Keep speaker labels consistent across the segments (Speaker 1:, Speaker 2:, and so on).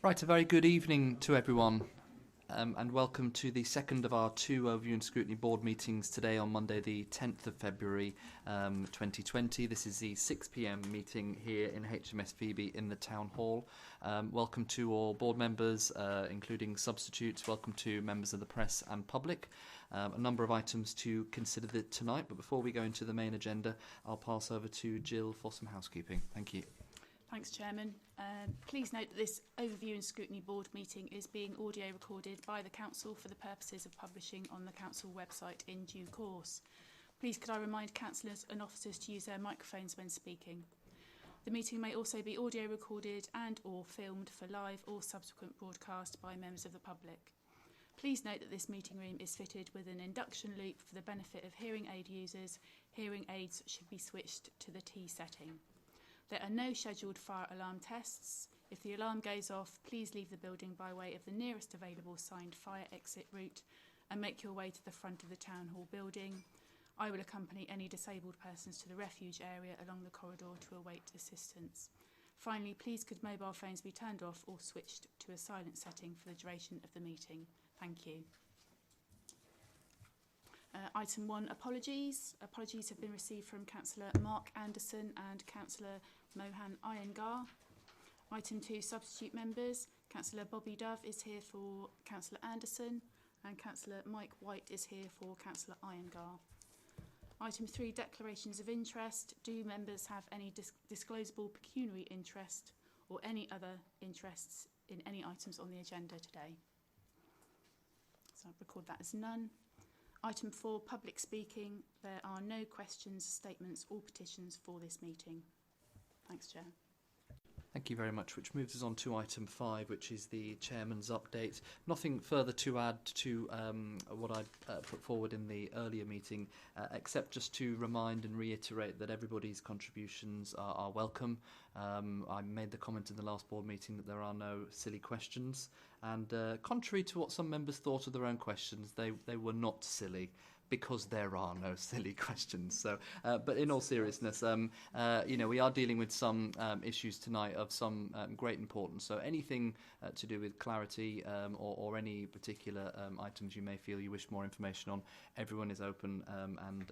Speaker 1: Right, a very good evening to everyone, and welcome to the second of our two Overview and Scrutiny board meetings today on Monday the 10th of February 2020. This is the 6 p.m. meeting here in HMS Phoebe in the Town Hall. Welcome to all board members, including substitutes. Welcome to members of the press and public. A number of items to consider tonight, but before we go into the main agenda, I'll pass over to Jill for some housekeeping. Thank you.
Speaker 2: Thanks, Chairman. Please note that this Overview and Scrutiny Board meeting is being audio recorded by the Council for the purposes of publishing on the Council website in due course. Please could I remind councillors and officers to use their microphones when speaking. The meeting may also be audio recorded and or filmed for live or subsequent broadcast by members of the public. Please note that this meeting room is fitted with an induction loop for the benefit of hearing aid users. Hearing aids should be switched to the T setting. There are no scheduled fire alarm tests. If the alarm goes off, please leave the building by way of the nearest available signed fire exit route and make your way to the front of the Town Hall building. I will accompany any disabled persons to the refuge area along the corridor to await assistance. Finally, please could mobile phones be turned off or switched to a silent setting for the duration of the meeting. Thank you. Item 1, apologies. Apologies have been received from Councillor Mark Anderson and Councillor Mohan Iyengar. Item 2, substitute members. Councillor Bobby Dove is here for Councillor Anderson and Councillor Mike White is here for Councillor Iyengar. Item 3, declarations of interest. Do members have any disclosable pecuniary interest or any other interests in any items on the agenda today? So I'll record that as none. Item 4, public speaking. There are no questions, statements or petitions for this meeting. Thanks, Chair.
Speaker 1: Thank you very much, which moves us on to item 5, which is the Chairman's update. Nothing further to add to what I put forward in the earlier meeting, except just to remind and reiterate that everybody's contributions are welcome. I made the comment in the last board meeting that there are no silly questions, and contrary to what some members thought of their own questions, they were not silly, because there are no silly questions. So, but in all seriousness, we are dealing with some issues tonight of some great importance. So anything to do with clarity or any particular items you may feel you wish more information on, everyone is open and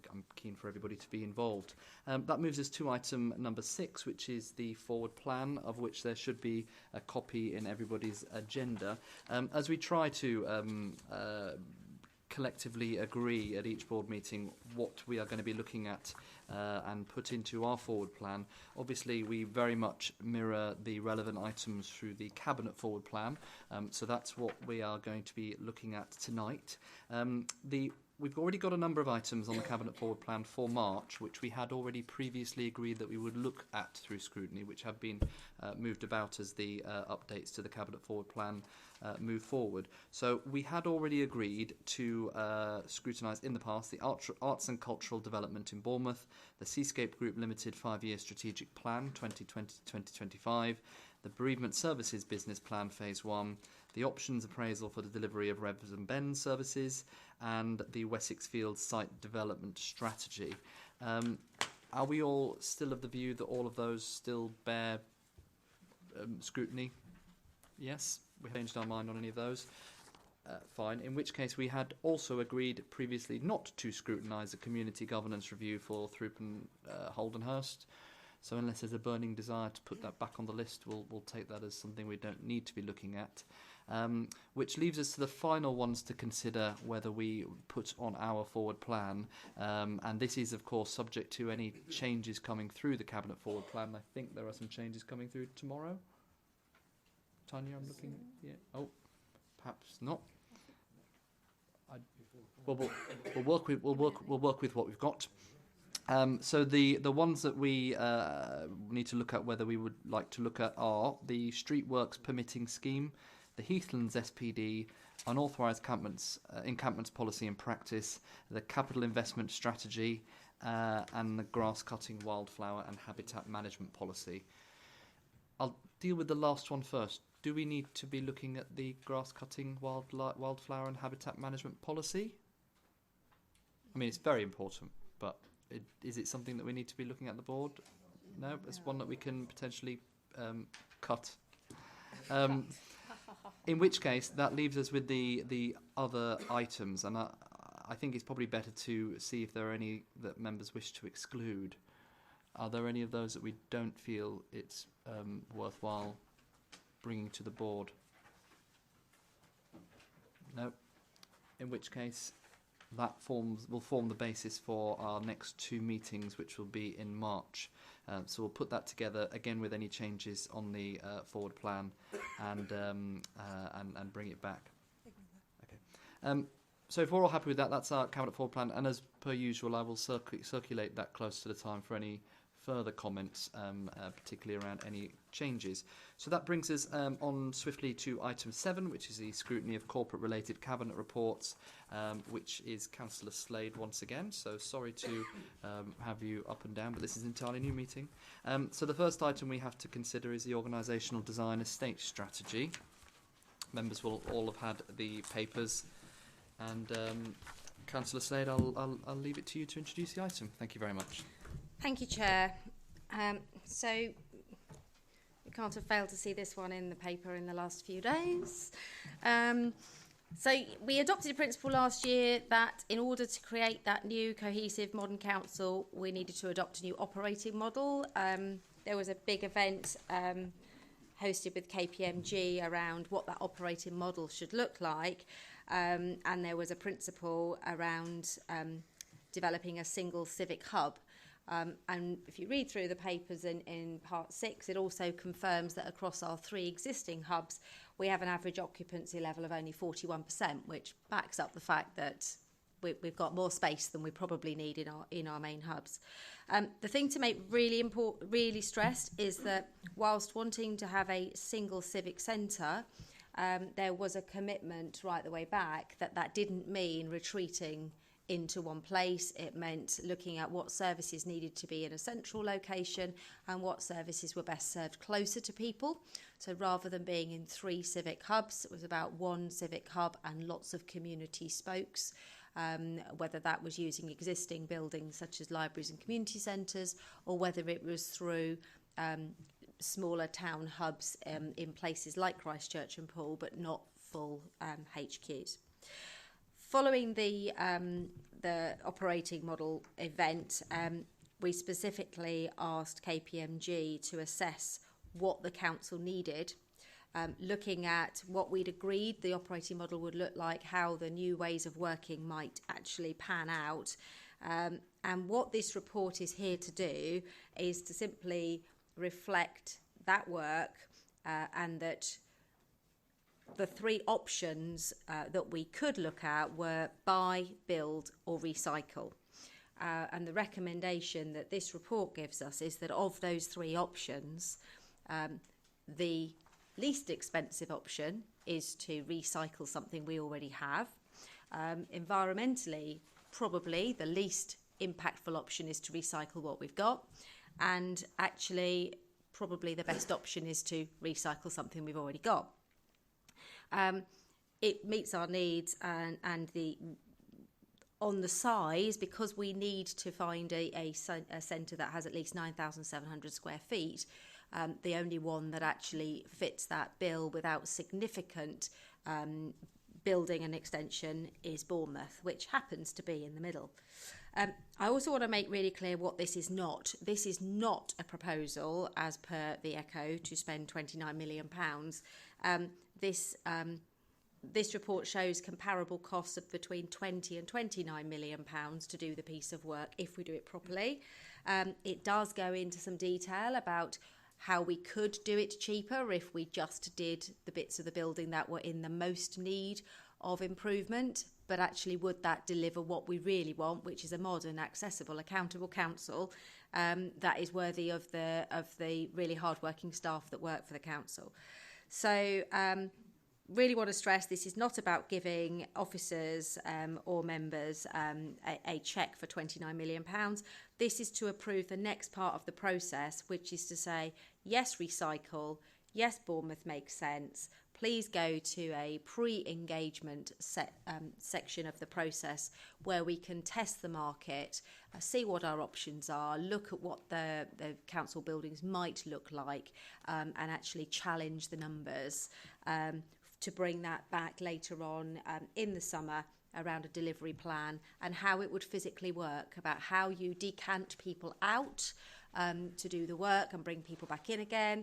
Speaker 1: I'm keen for everybody to be involved. That moves us to item number 6, which is the forward plan, of which there should be a copy in everybody's agenda. As we try to collectively agree at each board meeting what we are going to be looking at and put into our forward plan. Obviously, we very much mirror the relevant items through the Cabinet forward plan, so that's what we are going to be looking at tonight. We've already got a number of items on the Cabinet forward plan for March, which we had already previously agreed that we would look at through scrutiny, which have been moved about as the updates to the Cabinet forward plan move forward. So we had already agreed to scrutinise in the past the arts and cultural development in Bournemouth, the Seascape Group Limited 5-year strategic plan 2020-2025, the bereavement services business plan phase 1, the options appraisal for the delivery of Revs and Bends services, and the Wessex Fields site development strategy. Are we all still of the view that all of those still bear scrutiny? Yes, we changed our mind on any of those. Fine, in which case we had also agreed previously not to scrutinise a community governance review for Throop and Holdenhurst. So unless there's a burning desire to put that back on the list, we'll take that as something we don't need to be looking at. Which leaves us to the final ones to consider whether we put on our forward plan. And this is, of course, subject to any changes coming through the Cabinet forward plan. I think there are some changes coming through tomorrow. Tanya, I'm looking at... Yeah. Oh, perhaps not. We'll work with what we've got. So the ones that we need to look at, whether we would like to look at, are the Street Works Permitting Scheme, the Heathlands SPD, unauthorised encampments policy and practice, the Capital Investment Strategy, and the Grass Cutting, Wildflower and Habitat Management Policy. I'll deal with the last one first. Do we need to be looking at the Grass Cutting, Wildflower and Habitat Management Policy? I mean, it's very important, but is it something that we need to be looking at the board? No, it's one that we can potentially cut. In which case, that leaves us with the other items, and I think it's probably better to see if there are any that members wish to exclude. Are there any of those that we don't feel it's worthwhile bringing to the board? No. In which case, that will form the basis for our next 2 meetings, which will be in March. So we'll put that together again with any changes on the forward plan, and bring it back. Okay. So if we're all happy with that, that's our cabinet forward plan. And as per usual, I will circulate that close to the time for any further comments, particularly around any changes. So that brings us on swiftly to item 7, which is the scrutiny of corporate-related cabinet reports, which is Councillor Slade once again. So sorry to have you up and down, but this is an entirely new meeting. So the first item we have to consider is the organisational design estate strategy. Members will all have had the papers, and Councillor Slade, I'll leave it to you to introduce the item. Thank you very much.
Speaker 3: Thank you, Chair. So you can't have failed to see this one in the paper in the last few days. So we adopted a principle last year that in order to create that new cohesive modern council, we needed to adopt a new operating model. There was a big event hosted with KPMG around what that operating model should look like. And there was a principle around developing a single civic hub. And if you read through the papers in part 6, it also confirms that across our 3 existing hubs, we have an average occupancy level of only 41%, which backs up the fact that we've got more space than we probably need in our main hubs. The thing to make really stressed is that whilst wanting to have a single civic centre, there was a commitment right the way back that didn't mean retreating into one place. It meant looking at what services needed to be in a central location and what services were best served closer to people. So rather than being in 3 civic hubs, it was about 1 civic hub and lots of community spokes, whether that was using existing buildings such as libraries and community centres, or whether it was through smaller town hubs in places like Christchurch and Poole, but not full HQs. Following the operating model event, we specifically asked KPMG to assess what the council needed, looking at what we'd agreed the operating model would look like, how the new ways of working might actually pan out. And what this report is here to do is to simply reflect that work, and that the 3 options that we could look at were buy, build or recycle. And the recommendation that this report gives us is that of those 3 options, the least expensive option is to recycle something we already have. Environmentally, probably the least impactful option is to recycle what we've got. And actually, probably the best option is to recycle something we've already got. It meets our needs, and on the size, because we need to find a centre that has at least 9,700 square feet, the only one that actually fits that bill without significant building and extension is Bournemouth, which happens to be in the middle. I also want to make really clear what this is not. This is not a proposal, as per the Echo, to spend £29 million. This report shows comparable costs of between £20 and £29 million to do the piece of work if we do it properly. It does go into some detail about how we could do it cheaper if we just did the bits of the building that were in the most need of improvement. But actually, would that deliver what we really want, which is a modern, accessible, accountable council that is worthy of the really hard-working staff that work for the council? So really want to stress this is not about giving officers or members a cheque for £29 million. This is to approve the next part of the process, which is to say, yes, recycle, yes, Bournemouth makes sense, please go to a pre-engagement section of the process where we can test the market, see what our options are, look at what the council buildings might look like, and actually challenge the numbers to bring that back later on in the summer around a delivery plan and how it would physically work, about how you decant people out to do the work and bring people back in again,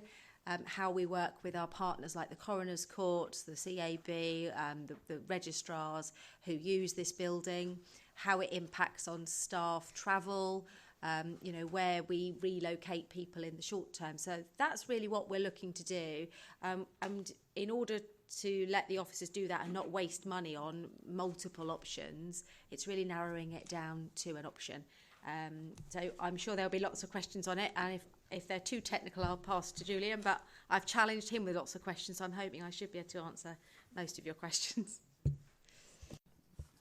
Speaker 3: how we work with our partners like the Coroner's Court, the CAB, the registrars who use this building, how it impacts on staff travel, where we relocate people in the short term. So that's really what we're looking to do. And in order to let the officers do that and not waste money on multiple options, it's really narrowing it down to an option. So I'm sure there'll be lots of questions on it, and if they're too technical, I'll pass to Julian, but I've challenged him with lots of questions, so I'm hoping I should be able to answer most of your questions.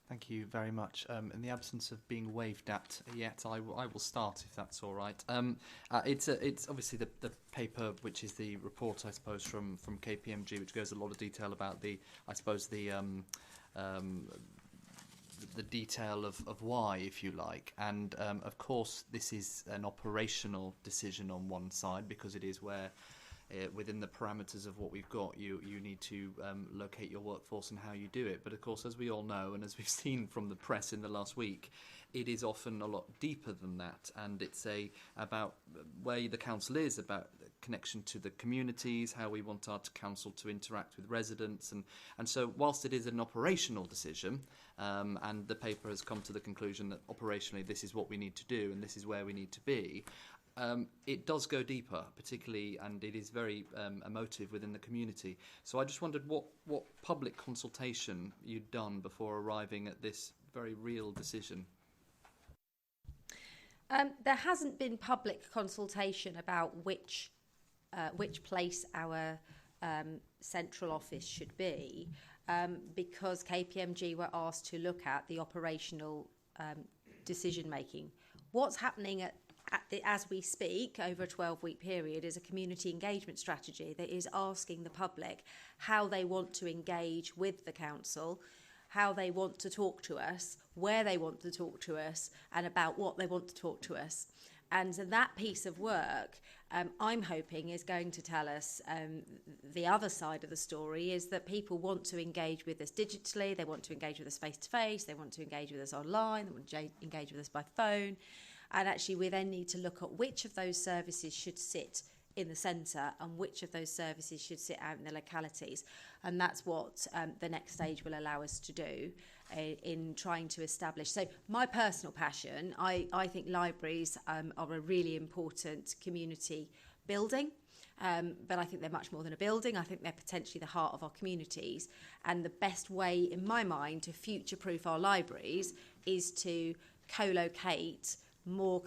Speaker 1: Thank you very much. In the absence of being waved at yet, I will start, if that's all right. It's obviously the paper, which is the report, I suppose, from KPMG, which goes a lot of detail about the detail of why, if you like. And of course, this is an operational decision on one side, because it is where within the parameters of what we've got, you need to locate your workforce and how you do it. But of course, as we all know, and as we've seen from the press in the last week, it is often a lot deeper than that, and it's about where the council is, about the connection to the communities, how we want our council to interact with residents, and so whilst it is an operational decision, and the paper has come to the conclusion that operationally this is what we need to do and this is where we need to be, it does go deeper, particularly, and it is very emotive within the community. So I just wondered what public consultation you'd done before arriving at this very real decision.
Speaker 3: There hasn't been public consultation about which place our central office should be, because KPMG were asked to look at the operational decision making. What's happening as we speak over a 12-week period is a community engagement strategy that is asking the public how they want to engage with the council, how they want to talk to us, where they want to talk to us, and about what they want to talk to us. And so that piece of work, I'm hoping, is going to tell us the other side of the story, is that people want to engage with us digitally, they want to engage with us face-to-face, they want to engage with us online, they want to engage with us by phone. And actually, we then need to look at which of those services should sit in the centre and which of those services should sit out in the localities. And that's what the next stage will allow us to do in trying to establish. So my personal passion, I think libraries are a really important community building. But I think they're much more than a building. I think they're potentially the heart of our communities. And the best way, in my mind, to future-proof our libraries is to co-locate more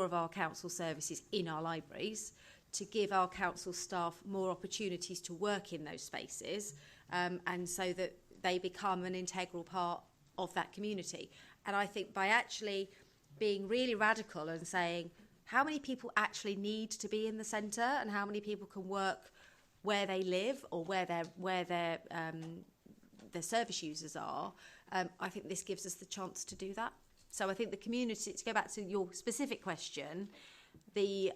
Speaker 3: of our council services in our libraries, to give our council staff more opportunities to work in those spaces, and so that they become an integral part of that community. And I think by actually being really radical and saying how many people actually need to be in the centre and how many people can work where they live or where their service users are, I think this gives us the chance to do that. So I think the community, to go back to your specific question, the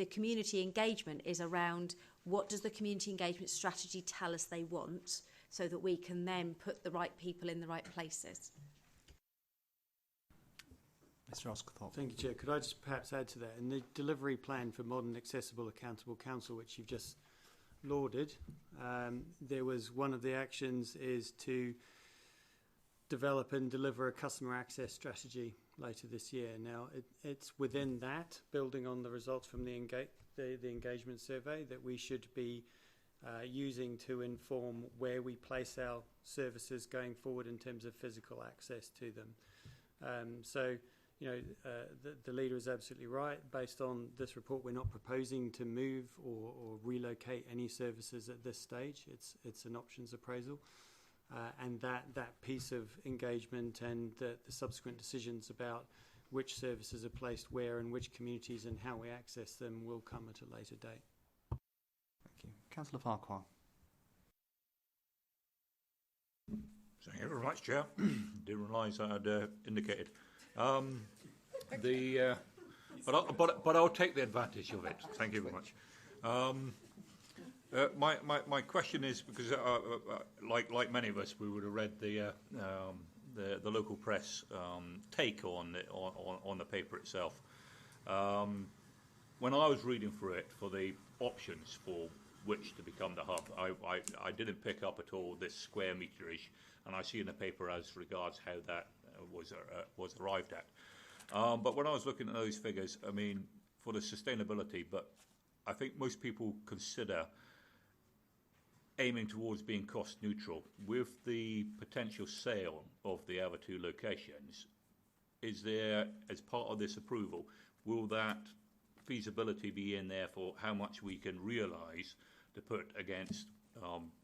Speaker 3: community engagement is around what does the community engagement strategy tell us they want, so that we can then put the right people in the right places.
Speaker 1: Mr. Oscathorpe.
Speaker 4: Thank you, Chair. Could I just perhaps add to that? In the delivery plan for modern, accessible, accountable council, which you've just lauded, there was one of the actions is to develop and deliver a customer access strategy later this year. Now, it's within that, building on the results from the engagement survey, that we should be using to inform where we place our services going forward in terms of physical access to them. So, the leader is absolutely right. Based on this report, we're not proposing to move or relocate any services at this stage. It's an options appraisal. And that piece of engagement and the subsequent decisions about which services are placed where and which communities and how we access them will come at a later date.
Speaker 1: Thank you. Councillor Farquhar.
Speaker 5: Thank you very much, Chair. Didn't realise I had indicated. But I'll take the advantage of it. Thank you very much. My question is, because like many of us, we would have read the local press take on the paper itself. When I was reading through it for the options for which to become the hub, I didn't pick up at all this square meterage, and I see in the paper as regards how that was arrived at. But when I was looking at those figures, I mean, for the sustainability, but I think most people consider aiming towards being cost neutral. With the potential sale of the other two locations, is there, as part of this approval, will that feasibility be in there for how much we can realise to put against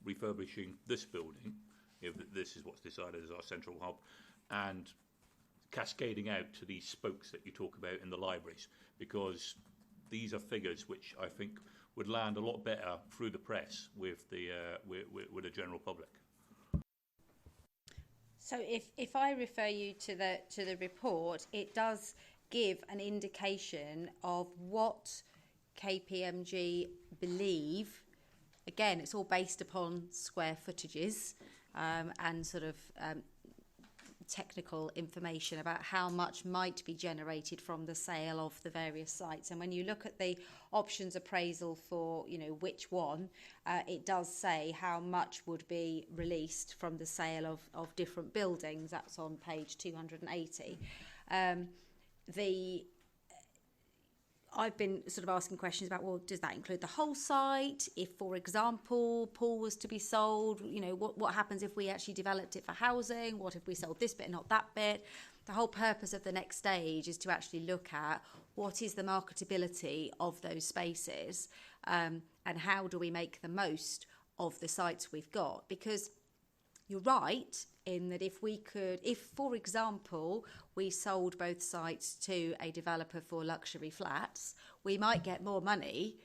Speaker 5: refurbishing this building, if this is what's decided as our central hub, and cascading out to these spokes that you talk about in the libraries? Because these are figures which I think would land a lot better through the press with the general public.
Speaker 3: So if I refer you to the report, it does give an indication of what KPMG believe. Again, it's all based upon square footages and sort of technical information about how much might be generated from the sale of the various sites. And when you look at the options appraisal for, which one, it does say how much would be released from the sale of different buildings. That's on page 280. I've been sort of asking questions about, well, does that include the whole site? If, for example, Poole was to be sold, what happens if we actually developed it for housing? What if we sold this bit and not that bit? The whole purpose of the next stage is to actually look at what is the marketability of those spaces and how do we make the most of the sites we've got. Because you're right in that if, for example, we sold both sites to a developer for luxury flats, we might get more money,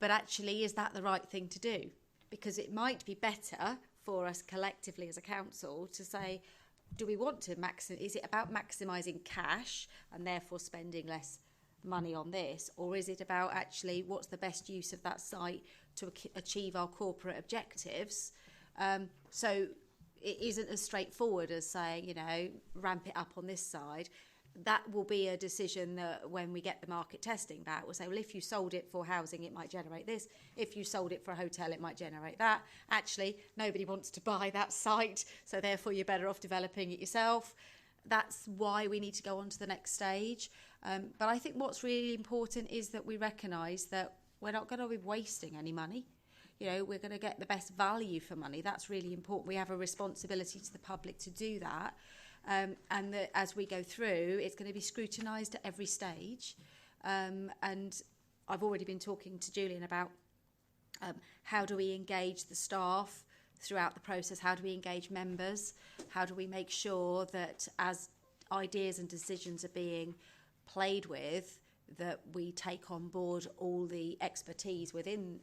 Speaker 3: but actually, is that the right thing to do? Because it might be better for us collectively as a council to say, do we want to is it about maximising cash and therefore spending less money on this, or is it about actually what's the best use of that site to achieve our corporate objectives? So it isn't as straightforward as saying, ramp it up on this side. That will be a decision that when we get the market testing back, we'll say, well, if you sold it for housing, it might generate this. If you sold it for a hotel, it might generate that. Actually, nobody wants to buy that site, so therefore you're better off developing it yourself. That's why we need to go on to the next stage. But I think what's really important is that we recognise that we're not going to be wasting any money. We're going to get the best value for money. That's really important. We have a responsibility to the public to do that. And that as we go through, it's going to be scrutinised at every stage. And I've already been talking to Julian about how do we engage the staff throughout the process? How do we engage members? How do we make sure that as ideas and decisions are being played with, that we take on board all the expertise within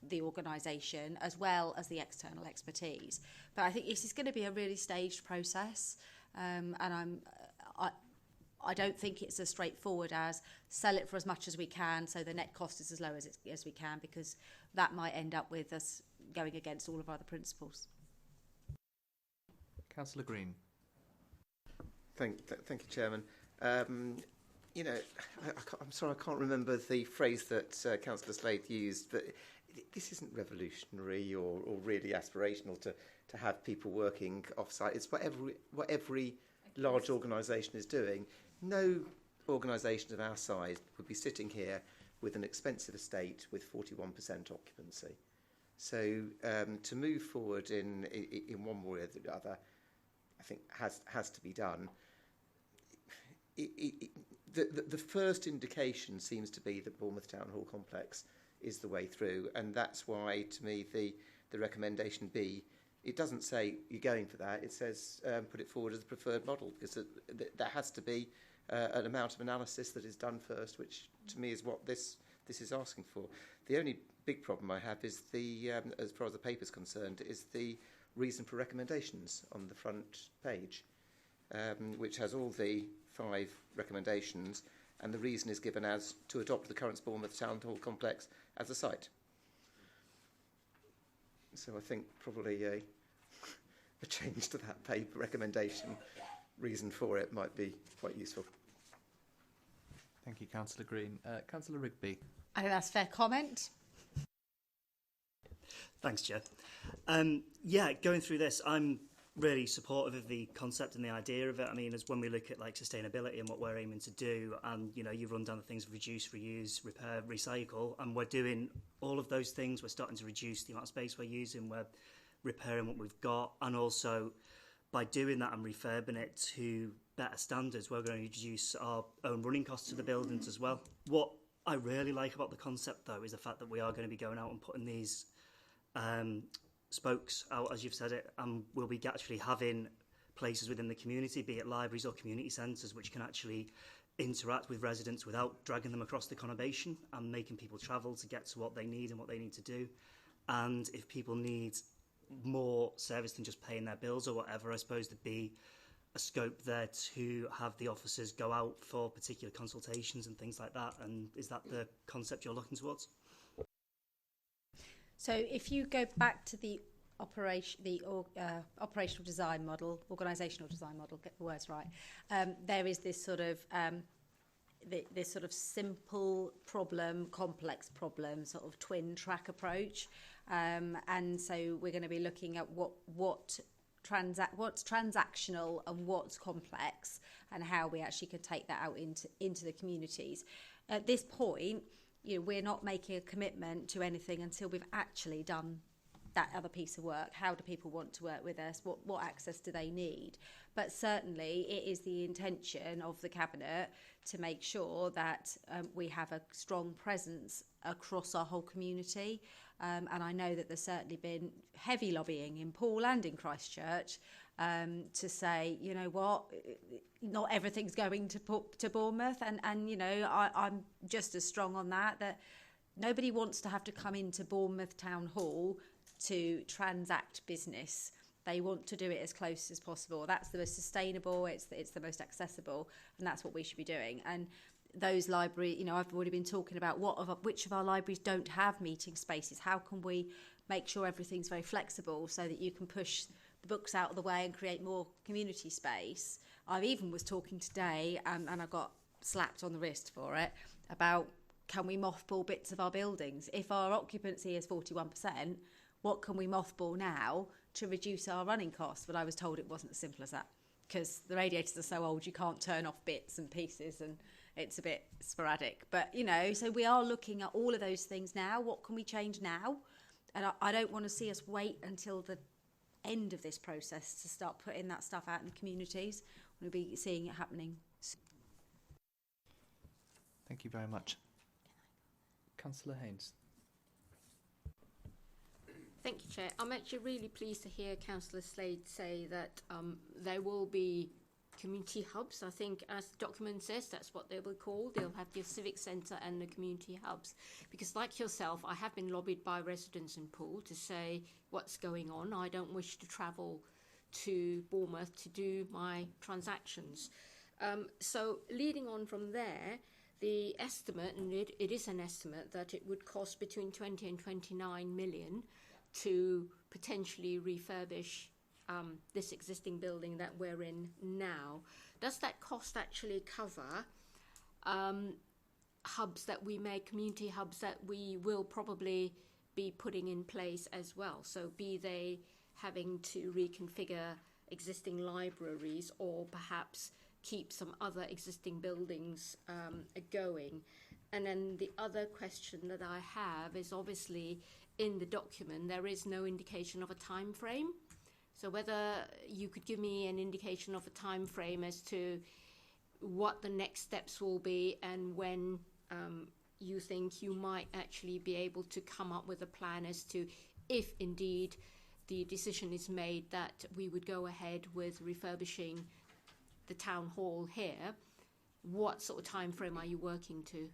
Speaker 3: the organisation as well as the external expertise. But I think this is going to be a really staged process, and I don't think it's as straightforward as sell it for as much as we can so the net cost is as low as we can, because that might end up with us going against all of our other principles.
Speaker 1: Councillor Green.
Speaker 6: Thank you, Chairman. I'm sorry, I can't remember the phrase that Councillor Slade used, but this isn't revolutionary or really aspirational to have people working off-site. It's what every large organisation is doing. No organisation of our size would be sitting here with an expensive estate with 41% occupancy. So to move forward in one way or the other, I think has to be done. The first indication seems to be that Bournemouth Town Hall complex is the way through, and that's why, to me, the recommendation B, it doesn't say you're going for that. It says put it forward as a preferred model, because there has to be an amount of analysis that is done first, which to me is what this is asking for. The only big problem I have is as far as the paper's concerned, is the reason for recommendations on the front page, which has all the 5 recommendations, and the reason is given as to adopt the current Bournemouth Town Hall complex as a site. So I think probably a change to that paper recommendation reason for it might be quite useful.
Speaker 1: Thank you, Councillor Green. Councillor Rigby.
Speaker 3: I think that's a fair comment.
Speaker 7: Thanks, Chair. Yeah, going through this, I'm really supportive of the concept and the idea of it. I mean, as when we look at like sustainability and what we're aiming to do, and you know, you run down the things of reduce, reuse, repair, recycle, and we're doing all of those things. We're starting to reduce the amount of space we're using. We're repairing what we've got, and also by doing that and refurbing it to better standards, we're going to reduce our own running costs of the buildings as well. What I really like about the concept, though, is the fact that we are going to be going out and putting these spokes out, as you've said it, and we'll be actually having places within the community, be it libraries or community centres, which can actually interact with residents without dragging them across the conurbation and making people travel to get to what they need and what they need to do. And if people need more service than just paying their bills or whatever, I suppose there'd be a scope there to have the officers go out for particular consultations and things like that. And is that the concept you're looking towards?
Speaker 3: So if you go back to the operational design model, organisational design model, get the words right, there is this sort of simple problem, complex problem, sort of twin track approach. And so we're going to be looking at what's transactional and what's complex, and how we actually could take that out into the communities. At this point, you know, we're not making a commitment to anything until we've actually done that other piece of work. How do people want to work with us? What access do they need? But certainly it is the intention of the Cabinet to make sure that we have a strong presence across our whole community. And I know that there's certainly been heavy lobbying in Poole and in Christchurch to say, you know what, not everything's going to Bournemouth. And you know, I'm just as strong on that nobody wants to have to come into Bournemouth Town Hall to transact business. They want to do it as close as possible. That's the most sustainable, it's the most accessible, and that's what we should be doing. And those libraries, you know, I've already been talking about which of our libraries don't have meeting spaces. How can we make sure everything's very flexible so that you can push the books out of the way and create more community space? I even was talking today, and I got slapped on the wrist for it, about can we mothball bits of our buildings? If our occupancy is 41%, what can we mothball now to reduce our running costs? But I was told it wasn't as simple as that, because the radiators are so old you can't turn off bits and pieces, and it's a bit sporadic. But, you know, so we are looking at all of those things now. What can we change now? And I don't want to see us wait until the end of this process to start putting that stuff out in the communities. We'll be seeing it happening soon.
Speaker 1: Thank you very much. Councillor Haynes.
Speaker 8: Thank you, Chair. I'm actually really pleased to hear Councillor Slade say that there will be community hubs. I think, as the document says, that's what they will call. They'll have the civic centre and the community hubs. Because like yourself, I have been lobbied by residents in Poole to say what's going on. I don't wish to travel to Bournemouth to do my transactions. So leading on from there, the estimate, and it is an estimate, that it would cost between 20 and 29 million to potentially refurbish this existing building that we're in now. Does that cost actually cover hubs that we make, community hubs that we will probably be putting in place as well? So be they having to reconfigure existing libraries, or perhaps keep some other existing buildings going. And then the other question that I have is, obviously in the document there is no indication of a time frame. So whether you could give me an indication of a time frame as to what the next steps will be, and when you think you might actually be able to come up with a plan as to, if indeed the decision is made that we would go ahead with refurbishing the town hall here, what sort of time frame are you working to?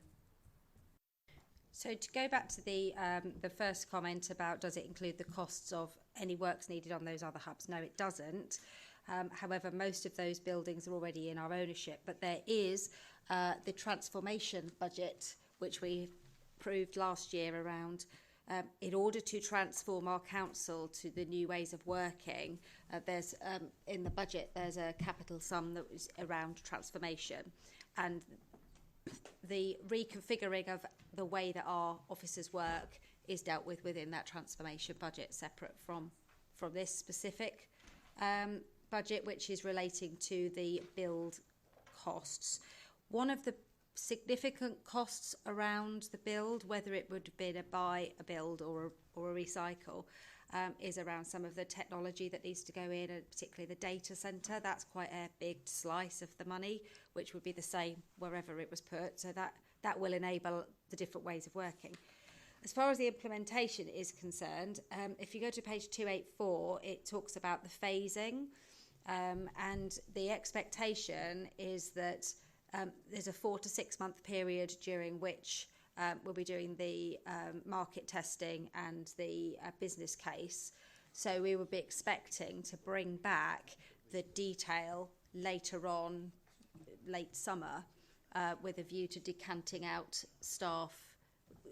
Speaker 3: So to go back to the first comment about does it include the costs of any works needed on those other hubs? No, it doesn't. However, most of those buildings are already in our ownership, but there is the transformation budget, which we approved last year around in order to transform our council to the new ways of working. There's in the budget, there's a capital sum that was around transformation, and the reconfiguring of the way that our officers work is dealt with within that transformation budget, separate from this specific budget, which is relating to the build costs. One of the significant costs around the build, whether it would have been a buy, a build or a recycle, is around some of the technology that needs to go in, and particularly the data centre. That's quite a big slice of the money, which would be the same wherever it was put. So that will enable the different ways of working. As far as the implementation is concerned, if you go to page 284, it talks about the phasing, and the expectation is that there's a 4 to 6 month period during which we'll be doing the market testing and the business case. So we would be expecting to bring back the detail later on, late summer, with a view to decanting out staff.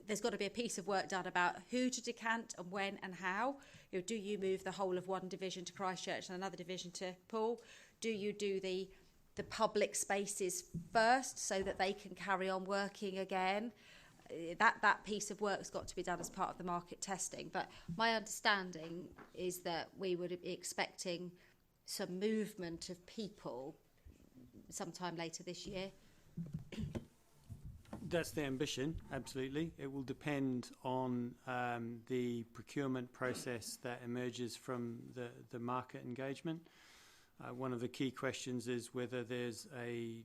Speaker 3: There's got to be a piece of work done about who to decant and when and how. You know, do you move the whole of one division to Christchurch and another division to Poole? Do you do the public spaces first so that they can carry on working again? That piece of work's got to be done as part of the market testing. But my understanding is that we would be expecting some movement of people sometime later this year.
Speaker 4: That's the ambition, absolutely. It will depend on the procurement process that emerges from the market engagement. One of the key questions is whether there's a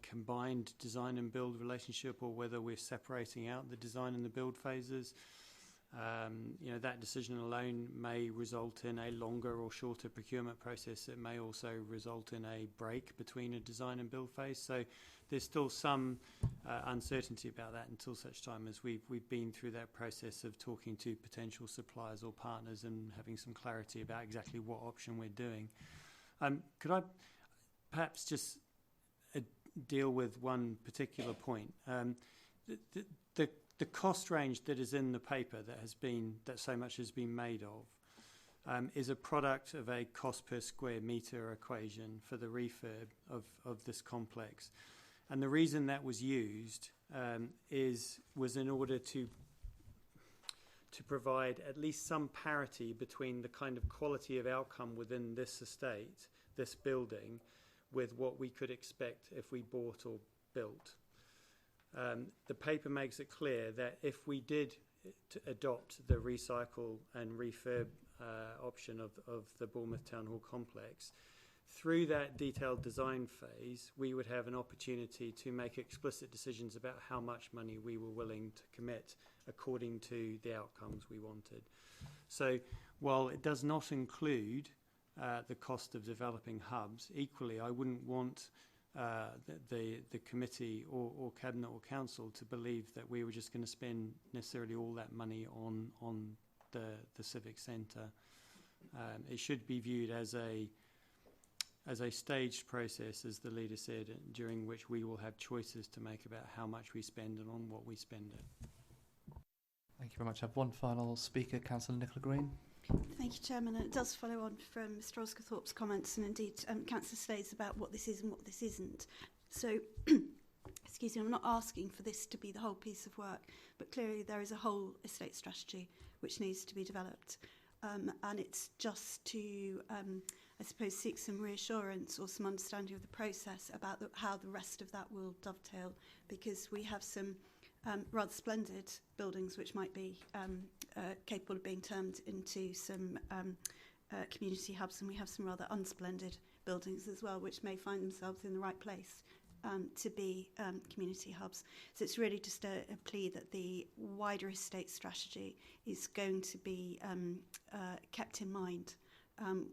Speaker 4: combined design and build relationship, or whether we're separating out the design and the build phases. That decision alone may result in a longer or shorter procurement process. It may also result in a break between a design and build phase. So there's still some uncertainty about that until such time as we've been through that process of talking to potential suppliers or partners and having some clarity about exactly what option we're doing. Could I perhaps just deal with one particular point? The cost range that is in the paper that so much has been made of is a product of a cost per square metre equation for the refurb of this complex. And the reason that was used was in order to provide at least some parity between the kind of quality of outcome within this estate, this building, with what we could expect if we bought or built. The paper makes it clear that if we did adopt the recycle and refurb option of the Bournemouth Town Hall complex, through that detailed design phase, we would have an opportunity to make explicit decisions about how much money we were willing to commit according to the outcomes we wanted. So while it does not include the cost of developing hubs, equally I wouldn't want the committee or Cabinet or Council to believe that we were just going to spend necessarily all that money on the Civic Centre. It should be viewed as a staged process, as the leader said, during which we will have choices to make about how much we spend and on what we spend it.
Speaker 1: Thank you very much. I have one final speaker, Councillor Nicola Green.
Speaker 9: Thank you, Chairman. And it does follow on from Mr Osgothorpe's comments, and indeed Councillor Slade's about what this is and what this isn't. So, excuse me, I'm not asking for this to be the whole piece of work, but clearly there is a whole estate strategy which needs to be developed. And it's just to, I suppose, seek some reassurance or some understanding of the process about how the rest of that will dovetail, because we have some rather splendid buildings which might be capable of being turned into some community hubs, and we have some rather unsplendid buildings as well which may find themselves in the right place to be community hubs. So it's really just a plea that the wider estate strategy is going to be kept in mind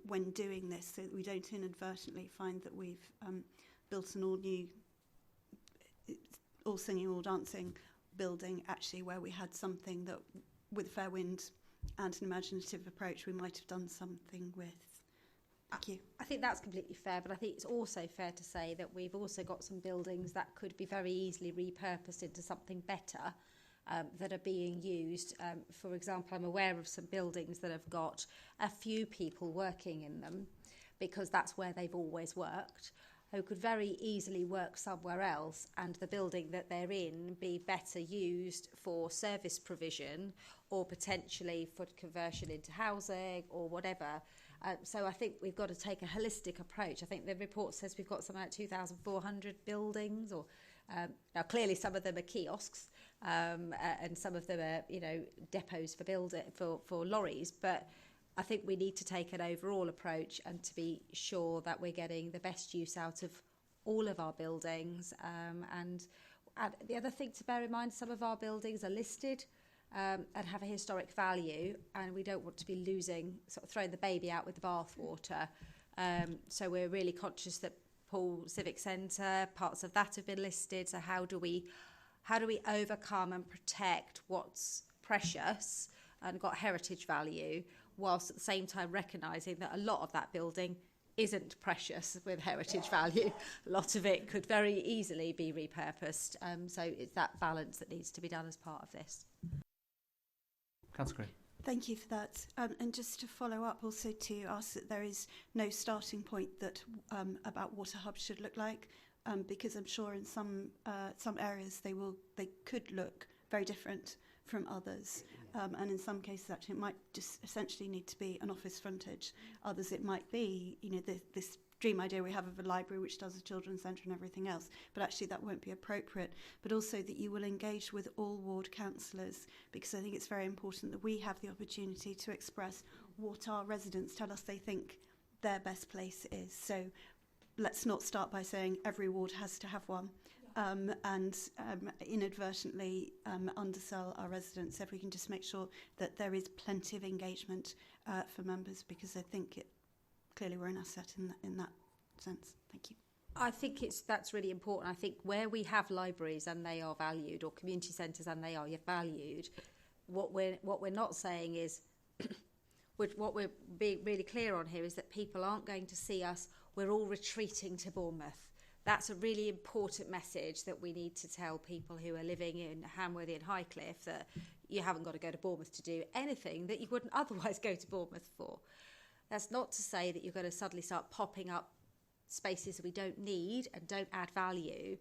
Speaker 9: when doing this, so that we don't inadvertently find that we've built an all-new, all singing, all dancing building actually where we had something that, with a fair wind and an imaginative approach, we might have done something with. Thank you.
Speaker 3: I think that's completely fair, but I think it's also fair to say that we've also got some buildings that could be very easily repurposed into something better that are being used. For example, I'm aware of some buildings that have got a few people working in them because that's where they've always worked, who could very easily work somewhere else and the building that they're in be better used for service provision or potentially for conversion into housing or whatever. So I think we've got to take a holistic approach. I think the report says we've got something like 2,400 buildings, or now clearly some of them are kiosks and some of them are, you know, depots for lorries, but I think we need to take an overall approach and to be sure that we're getting the best use out of all of our buildings. And the other thing to bear in mind, some of our buildings are listed and have a historic value, and we don't want to be throwing the baby out with the bathwater. So we're really conscious that Poole Civic Centre, parts of that have been listed. So how do we overcome and protect what's precious and got heritage value, whilst at the same time recognising that a lot of that building isn't precious with heritage value. A lot of it could very easily be repurposed. So it's that balance that needs to be done as part of this.
Speaker 1: Councillor Green.
Speaker 9: Thank you for that. And just to follow up, also to ask that there is no starting point that about what a hub should look like, because I'm sure in some areas they could look very different from others, and in some cases actually it might just essentially need to be an office frontage. Others it might be, you know, this dream idea we have of a library which does a children's centre and everything else, but actually that won't be appropriate. But also that you will engage with all ward councillors, because I think it's very important that we have the opportunity to express what our residents tell us they think their best place is. So let's not start by saying every ward has to have one. And inadvertently undersell our residents. If we can just make sure that there is plenty of engagement for members, because I think clearly we're an asset in that sense. Thank you.
Speaker 3: I think that's really important. I think where we have libraries and they are valued, or community centres and they are valued, what we're not saying is, what we're being really clear on here is that people aren't going to see us. We're all retreating to Bournemouth. That's a really important message that we need to tell people who are living in Hamworthy and Highcliffe, that you haven't got to go to Bournemouth to do anything that you wouldn't otherwise go to Bournemouth for. That's not to say that you're going to suddenly start popping up spaces that we don't need and don't add value,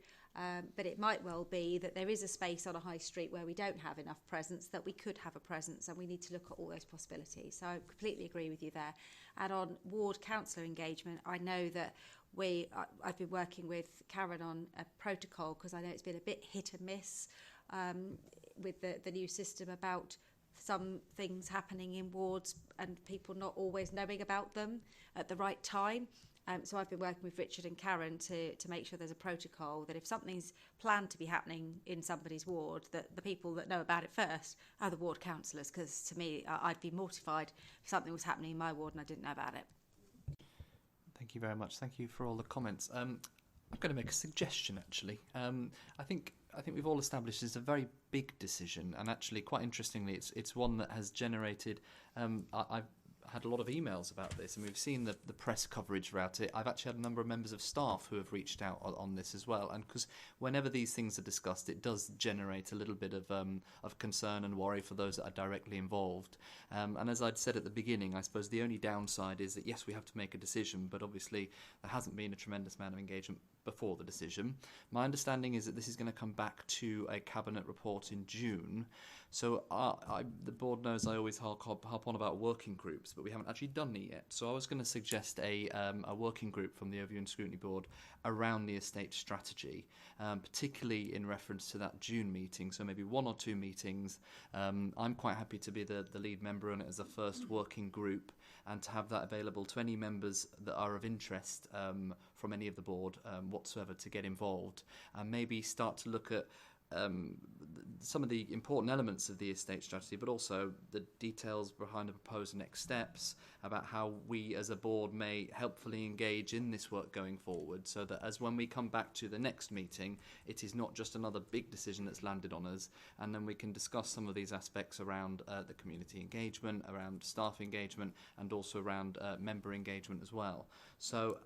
Speaker 3: but it might well be that there is a space on a high street where we don't have enough presence, that we could have a presence, and we need to look at all those possibilities. So I completely agree with you there. And on ward councillor engagement, I know that I've been working with Karen on a protocol, because I know it's been a bit hit and miss with the new system about some things happening in wards and people not always knowing about them at the right time. So I've been working with Richard and Karen to make sure there's a protocol that if something's planned to be happening in somebody's ward, that the people that know about it first are the ward councillors, because to me, I'd be mortified if something was happening in my ward and I didn't know about it.
Speaker 1: Thank you very much. Thank you for all the comments. I'm going to make a suggestion, actually. I think we've all established it's a very big decision, and actually, quite interestingly, it's one that has generated. I've had a lot of emails about this, and we've seen the press coverage about it. I've actually had a number of members of staff who have reached out on this as well, and because whenever these things are discussed, it does generate a little bit of concern and worry for those that are directly involved. And as I'd said at the beginning, I suppose the only downside is that yes, we have to make a decision, but obviously there hasn't been a tremendous amount of engagement before the decision. My understanding is that this is going to come back to a cabinet report in June. So the board knows I always harp on about working groups, but we haven't actually done it yet. So I was going to suggest a working group from the Overview and Scrutiny Board around the estate strategy, particularly in reference to that June meeting. So maybe 1 or 2 meetings. I'm quite happy to be the lead member on it as a first working group, and to have that available to any members that are of interest from any of the board whatsoever to get involved, and maybe start to look at some of the important elements of the estate strategy, but also the details behind the proposed next steps about how we as a board may helpfully engage in this work going forward, so that as when we come back to the next meeting, it is not just another big decision that's landed on us, and then we can discuss some of these aspects around the community engagement, around staff engagement, and also around member engagement as well. So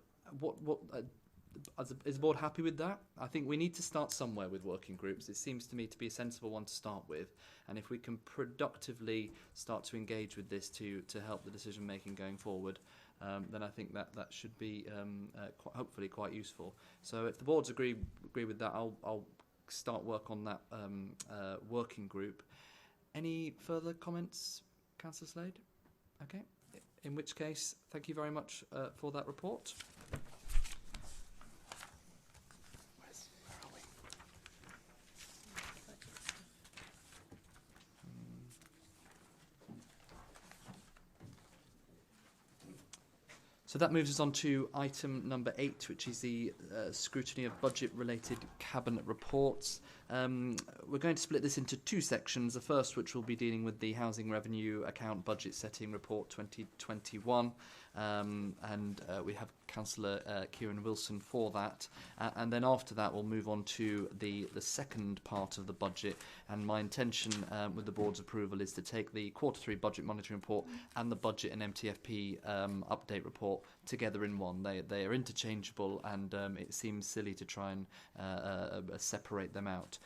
Speaker 1: is the board happy with that? I think we need to start somewhere with working groups. It seems to me to be a sensible one to start with, and if we can productively start to engage with this to help the decision making going forward, then I think that should be hopefully quite useful. So if the boards agree with that, I'll start work on that working group. Any further comments, Councillor Slade? Okay. In which case, thank you very much for that report. So that moves us on to item number 8, which is the scrutiny of budget-related cabinet reports. We're going to split this into 2 sections. The first, which will be dealing with the Housing Revenue Account Budget Setting Report 2021, and we have Councillor Kieran Wilson for that. And then after that, we'll move on to the second part of the budget. And my intention, with the board's approval, is to take the Q3 Budget Monitoring Report and the Budget and MTFP update report together in one. They are interchangeable, and it seems silly to try and separate them out.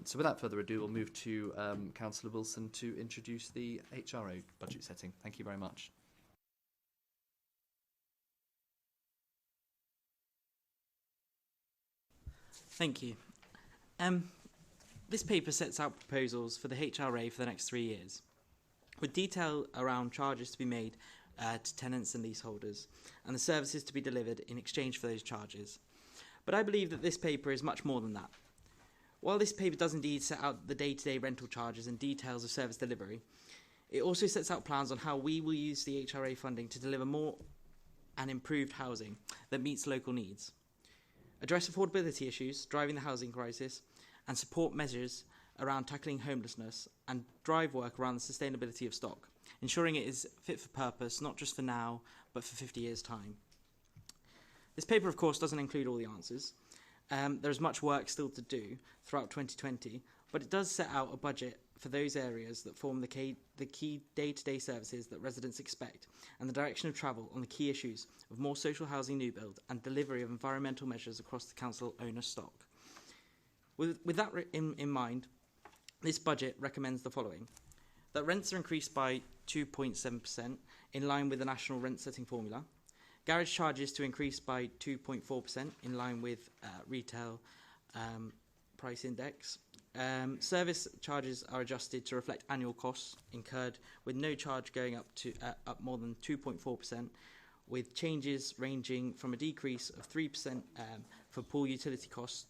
Speaker 1: So without further ado, we'll move to Councillor Wilson to introduce the HRO budget setting. Thank you very much.
Speaker 10: Thank you. This paper sets out proposals for the HRA for the next 3 years, with detail around charges to be made to tenants and leaseholders, and the services to be delivered in exchange for those charges. But I believe that this paper is much more than that. While this paper does indeed set out the day-to-day rental charges and details of service delivery, it also sets out plans on how we will use the HRA funding to deliver more and improved housing that meets local needs, address affordability issues driving the housing crisis, and support measures around tackling homelessness, and drive work around the sustainability of stock, ensuring it is fit for purpose, not just for now, but for 50 years' time. This paper, of course, doesn't include all the answers. There's much work still to do throughout 2020, but it does set out a budget for those areas that form the key day-to-day services that residents expect, and the direction of travel on the key issues of more social housing new build and delivery of environmental measures across the council owner stock. With that in mind, this budget recommends the following: that rents are increased by 2.7% in line with the national rent setting formula, garage charges to increase by 2.4% in line with retail price index. Service charges are adjusted to reflect annual costs incurred, with no charge going up more than 2.4%, with changes ranging from a decrease of 3% for pool utility costs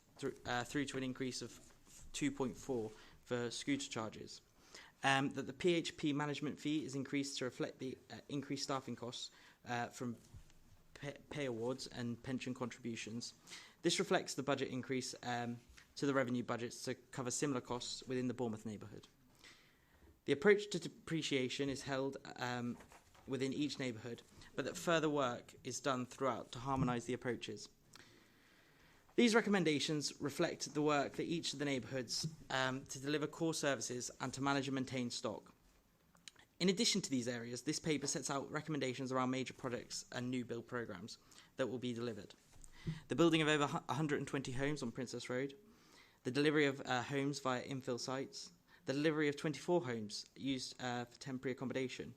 Speaker 10: through to an increase of 2.4% for scooter charges. That the PHP management fee is increased to reflect the increased staffing costs from pay awards and pension contributions. This reflects the budget increase to the revenue budgets to cover similar costs within the Bournemouth neighbourhood. The approach to depreciation is held within each neighbourhood, but that further work is done throughout to harmonise the approaches. These recommendations reflect the work that each of the neighbourhoods to deliver core services and to manage and maintain stock. In addition to these areas, this paper sets out recommendations around major projects and new build programmes that will be delivered. The building of over 120 homes on Princess Road, the delivery of homes via infill sites, the delivery of 24 homes used for temporary accommodation.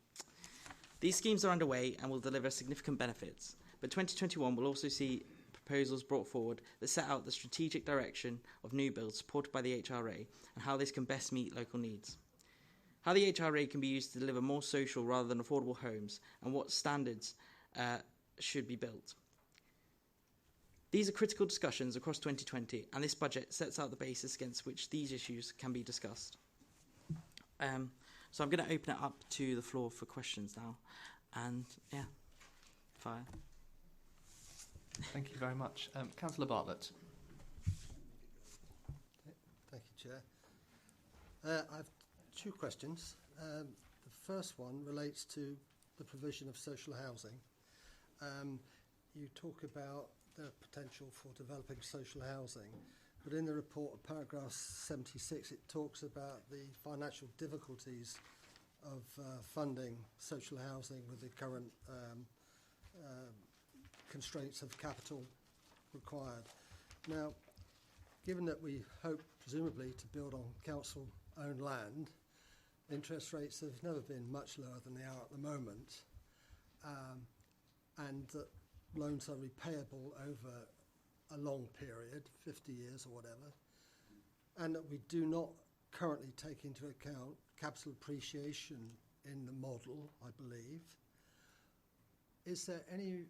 Speaker 10: These schemes are underway and will deliver significant benefits, but 2021 will also see proposals brought forward that set out the strategic direction of new builds supported by the HRA and how this can best meet local needs. How the HRA can be used to deliver more social rather than affordable homes, and what standards should be built. These are critical discussions across 2020, and this budget sets out the basis against which these issues can be discussed. So I'm going to open it up to the floor for questions now. And yeah, fire.
Speaker 1: Thank you very much. Councillor Bartlett.
Speaker 6: Thank you,
Speaker 11: Chair. I have two questions. The first one relates to the provision of social housing. You talk about the potential for developing social housing, but in the report, paragraph 76, it talks about the financial difficulties of funding social housing with the current constraints of capital required. Now, given that we hope, presumably, to build on council-owned land, interest rates have never been much lower than they are at the moment, and that loans are repayable over a long period, 50 years or whatever, and that we do not currently take into account capital appreciation in the model, I believe. Is there any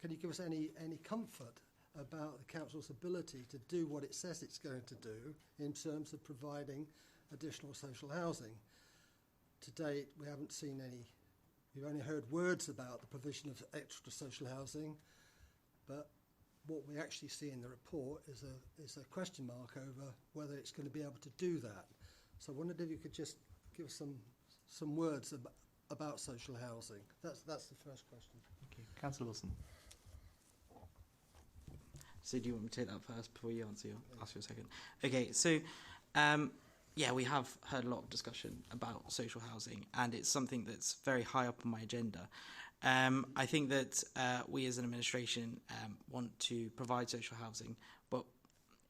Speaker 11: can you give us any comfort about the council's ability to do what it says it's going to do in terms of providing additional social housing? To date, we haven't seen any. We've only heard words about the provision of extra social housing, but what we actually see in the report is a question mark over whether it's going to be able to do that. So I wondered if you could just give some words about social housing. That's the first question.
Speaker 1: Okay, Councillor Wilson.
Speaker 10: So do you want me to take that first before you ask your second? Okay, so yeah, we have heard a lot of discussion about social housing, and it's something that's very high up on my agenda. I think that we as an administration want to provide social housing, but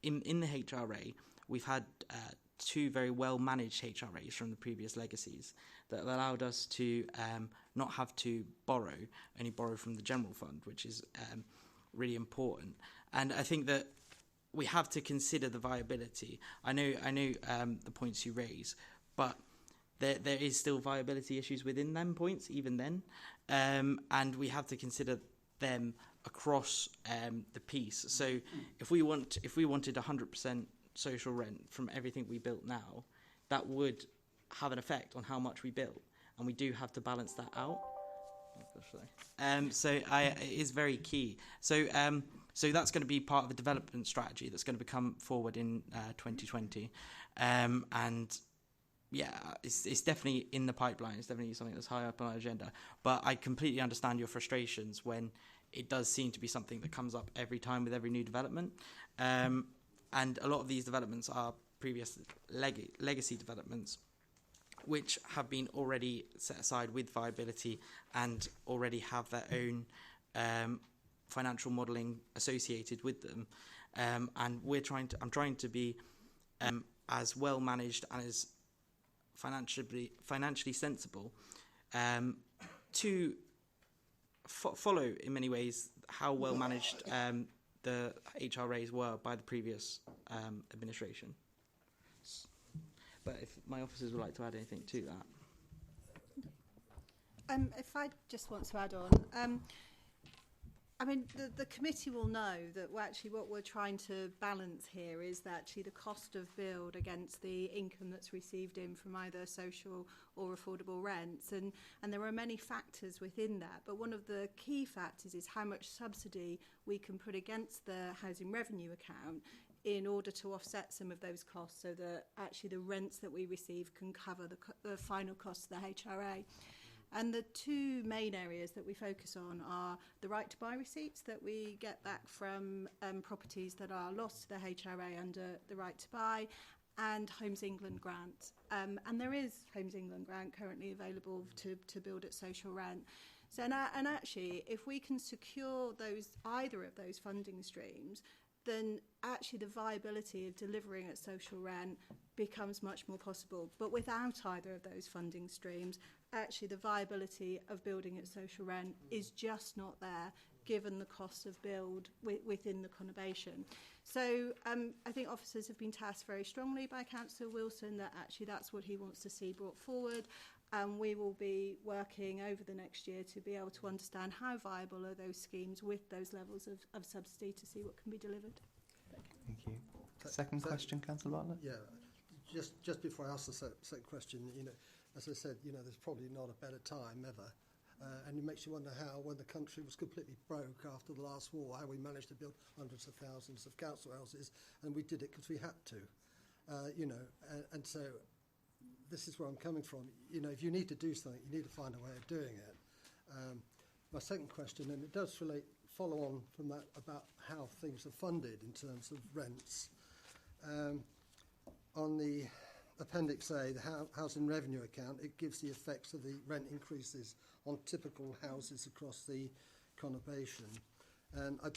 Speaker 10: in the HRA, we've had two very well-managed HRAs from the previous legacies that have allowed us to not have to only borrow from the general fund, which is really important. And I think that we have to consider the viability. I know the points you raise, but there is still viability issues within them points, even then, and we have to consider them across the piece. So if we wanted 100% social rent from everything we built now, that would have an effect on how much we built, and we do have to balance that out. So it is very key. So that's going to be part of the development strategy that's going to come forward in 2020, and yeah, it's definitely in the pipeline. It's definitely something that's high up on our agenda. But I completely understand your frustrations when it does seem to be something that comes up every time with every new development, and a lot of these developments are previous legacy developments, which have been already set aside with viability and already have their own financial modelling associated with them, and I'm trying to be as well managed and as financially sensible to follow in many ways how well managed the HRAs were by the previous administration. But if my officers would like to add anything to that.
Speaker 12: If I just want to add on, I mean, the committee will know that actually what we're trying to balance here is that actually the cost of build against the income that's received in from either social or affordable rents. And there are many factors within that. But one of the key factors is how much subsidy we can put against the housing revenue account in order to offset some of those costs so that actually the rents that we receive can cover the final costs of the HRA. And the two main areas that we focus on are the right to buy receipts that we get back from properties that are lost to the HRA under the right to buy, and Homes England grant. And there is Homes England grant currently available to build at social rent. So and actually, if we can secure either of those funding streams, then actually the viability of delivering at social rent becomes much more possible. But without either of those funding streams, actually the viability of building at social rent is just not there, given the cost of build within the conurbation. So I think officers have been tasked very strongly by Councillor Wilson that actually that's what he wants to see brought forward. And we will be working over the next year to be able to understand how viable are those schemes with those levels of subsidy to see what can be delivered.
Speaker 1: Thank you. Second question, Councillor Bartlett?
Speaker 11: Yeah, just before I ask the second question, as I said, there's probably not a better time ever And it makes you wonder how, when the country was completely broke after the last war, how we managed to build hundreds of thousands of council houses, and we did it because we had to, and so this is where I'm coming from. If you need to do something, you need to find a way of doing it. My second question, and it does follow on from that, about how things are funded in terms of rents. On the Appendix A, the Housing Revenue Account, it gives the effects of the rent increases on typical houses across the conurbation. And I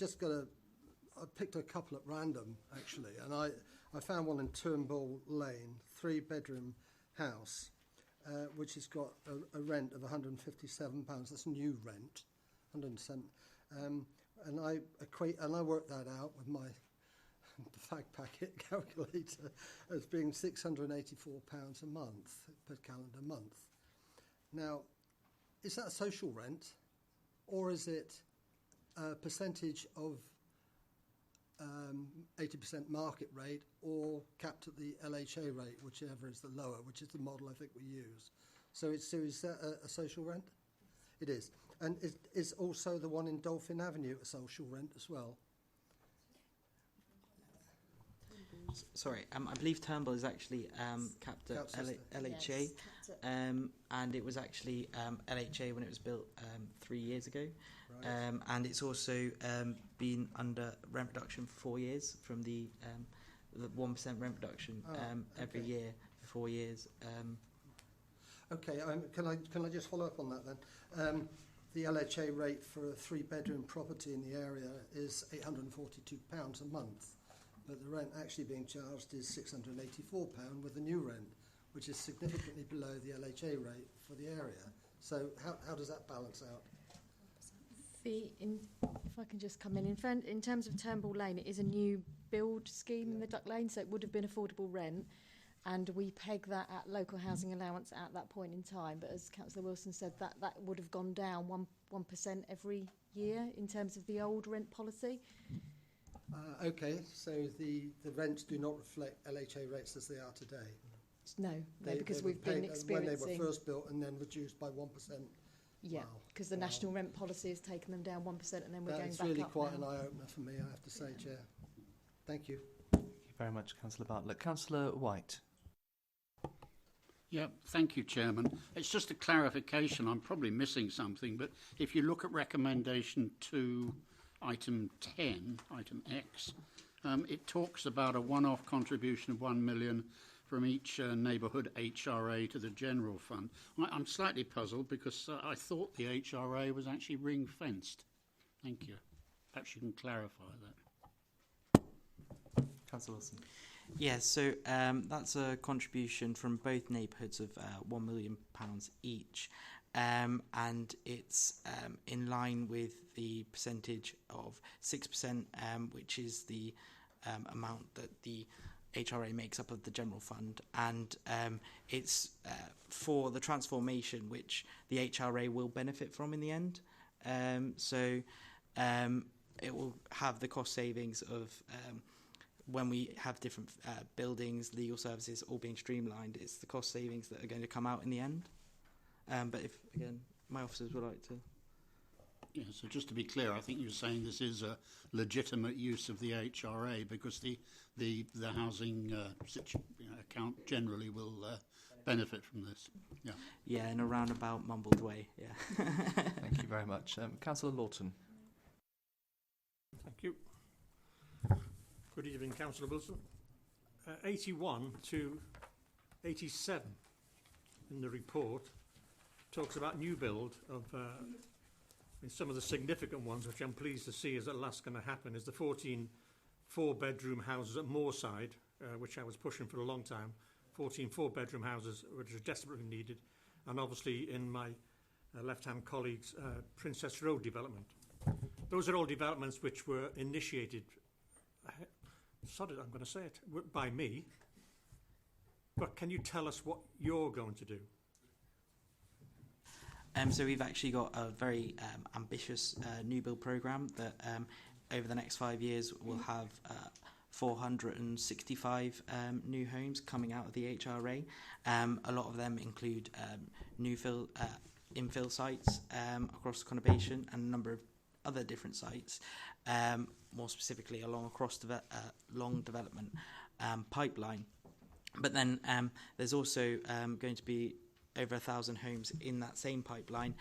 Speaker 11: picked a couple at random, actually, and I found one in Turnbull Lane, 3-bedroom house, which has got a rent of £157. That's new rent, 100%. And I worked that out with my fag packet calculator as being £684 a month per calendar month. Now, is that a social rent, or is it a percentage of 80% market rate, or capped at the LHA rate, whichever is the lower, which is the model I think we use? So is that a social rent? It is. And is also the one in Dolphin Avenue a social rent as well?
Speaker 10: Sorry, I believe Turnbull is actually capped at LHA, and it was actually LHA when it was built 3 years ago, right. And it's also been under rent reduction for 4 years, from the 1% rent reduction every year for 4 years.
Speaker 11: Okay, can I just follow up on that then? The LHA rate for a 3-bedroom property in the area is £842 a month. But the rent actually being charged is £684 with the new rent, which is significantly below the LHA rate for the area. So how does that balance out?
Speaker 13: If I can just come in terms of Turnbull Lane, it is a new build scheme in the Duck Lane, so it would have been affordable rent, and we peg that at local housing allowance at that point in time. But as Councillor Wilson said, that would have gone down 1% every year in terms of the old rent policy.
Speaker 11: Okay, so the rents do not reflect LHA rates as they are today?
Speaker 13: No, because we've been experiencing...
Speaker 11: When they were first built and then reduced by 1%?
Speaker 13: Yeah, because the national rent policy has taken them down 1% and then we're going back up.
Speaker 11: That's really quite an eye-opener for me, I have to say, Chair. Thank you.
Speaker 1: Thank you very much, Councillor Bartlett. Councillor White.
Speaker 14: Yeah, thank you, Chairman. It's just a clarification. I'm probably missing something, but if you look at recommendation 2, item 10, item X, it talks about a one-off contribution of £1 million from each neighbourhood HRA to the general fund. I'm slightly puzzled because I thought the HRA was actually ring-fenced. Thank you. Perhaps you can clarify that.
Speaker 1: Councillor Wilson.
Speaker 10: Yeah, so that's a contribution from both neighbourhoods of £1 million each. And it's in line with the percentage of 6%, which is the amount that the HRA makes up of the general fund, and it's for the transformation which the HRA will benefit from in the end. So it will have the cost savings of when we have different buildings, legal services all being streamlined. It's the cost savings that are going to come out in the end. But if, again, my officers would like to...
Speaker 14: Yeah, so just to be clear, I think you're saying this is a legitimate use of the HRA because the housing account generally will benefit from this. Yeah.
Speaker 10: Yeah, in a roundabout, mumbled way, yeah.
Speaker 1: Thank you very much. Councillor Lawton.
Speaker 15: Thank you. Good evening, Councillor Wilson. 81 to 87 in the report talks about new build of some of the significant ones, which I'm pleased to see is at last going to happen, is the 14 4-bedroom houses at Moorside, which I was pushing for a long time. 14 4-bedroom houses, which are desperately needed, and obviously in my left-hand colleague's Princess Road development. Those are all developments which were initiated, sorry, I'm going to say it, by me. But can you tell us what you're going to do?
Speaker 10: So we've actually got a very ambitious new build programme that over the next 5 years will have 465 new homes coming out of the HRA. A lot of them include new infill sites across the conurbation and a number of other different sites, more specifically along across the long development pipeline. But then there's also going to be over 1,000 homes in that same pipeline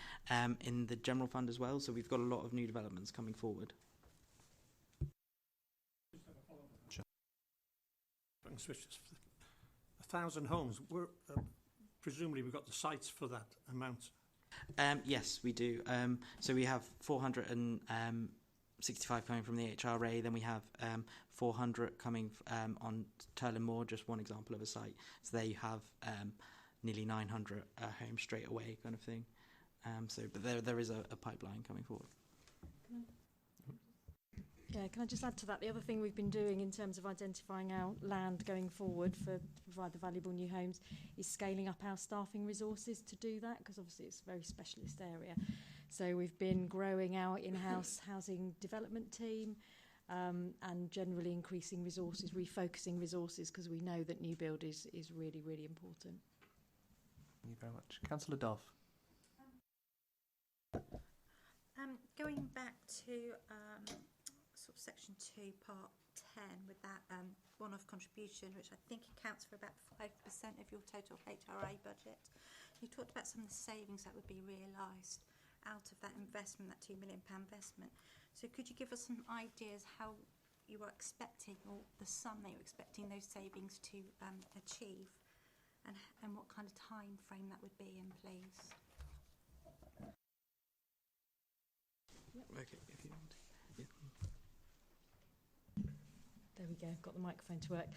Speaker 10: in the general fund as well. So we've got a lot of new developments coming forward.
Speaker 15: Switch this. 1,000 homes. Presumably we've got the sites for that amount.
Speaker 10: Yes, we do. So we have 465 coming from the HRA. Then we have 400 coming on Turlin Moor, just one example of a site. So there you have nearly 900 homes straight away, kind of thing. But there is a pipeline coming forward.
Speaker 13: Yeah, can I just add to that? The other thing we've been doing in terms of identifying our land going forward to provide the valuable new homes is scaling up our staffing resources to do that, because obviously it's a very specialist area. So we've been growing our in-house housing development team and generally increasing resources, refocusing resources, because we know that new build is really, really important.
Speaker 1: Thank you very much. Councillor Dove.
Speaker 16: Going back to sort of section 2, part 10, with that one-off contribution, which I think accounts for about 5% of your total HRA budget. You talked about some of the savings that would be realised out of that investment, that £2 million investment. So could you give us some ideas how you are expecting, or the sum that you're expecting those savings to achieve, and what kind of time frame that would be in, please?
Speaker 10: Okay, if you want to. Yeah.
Speaker 13: There we go, got the microphone to work.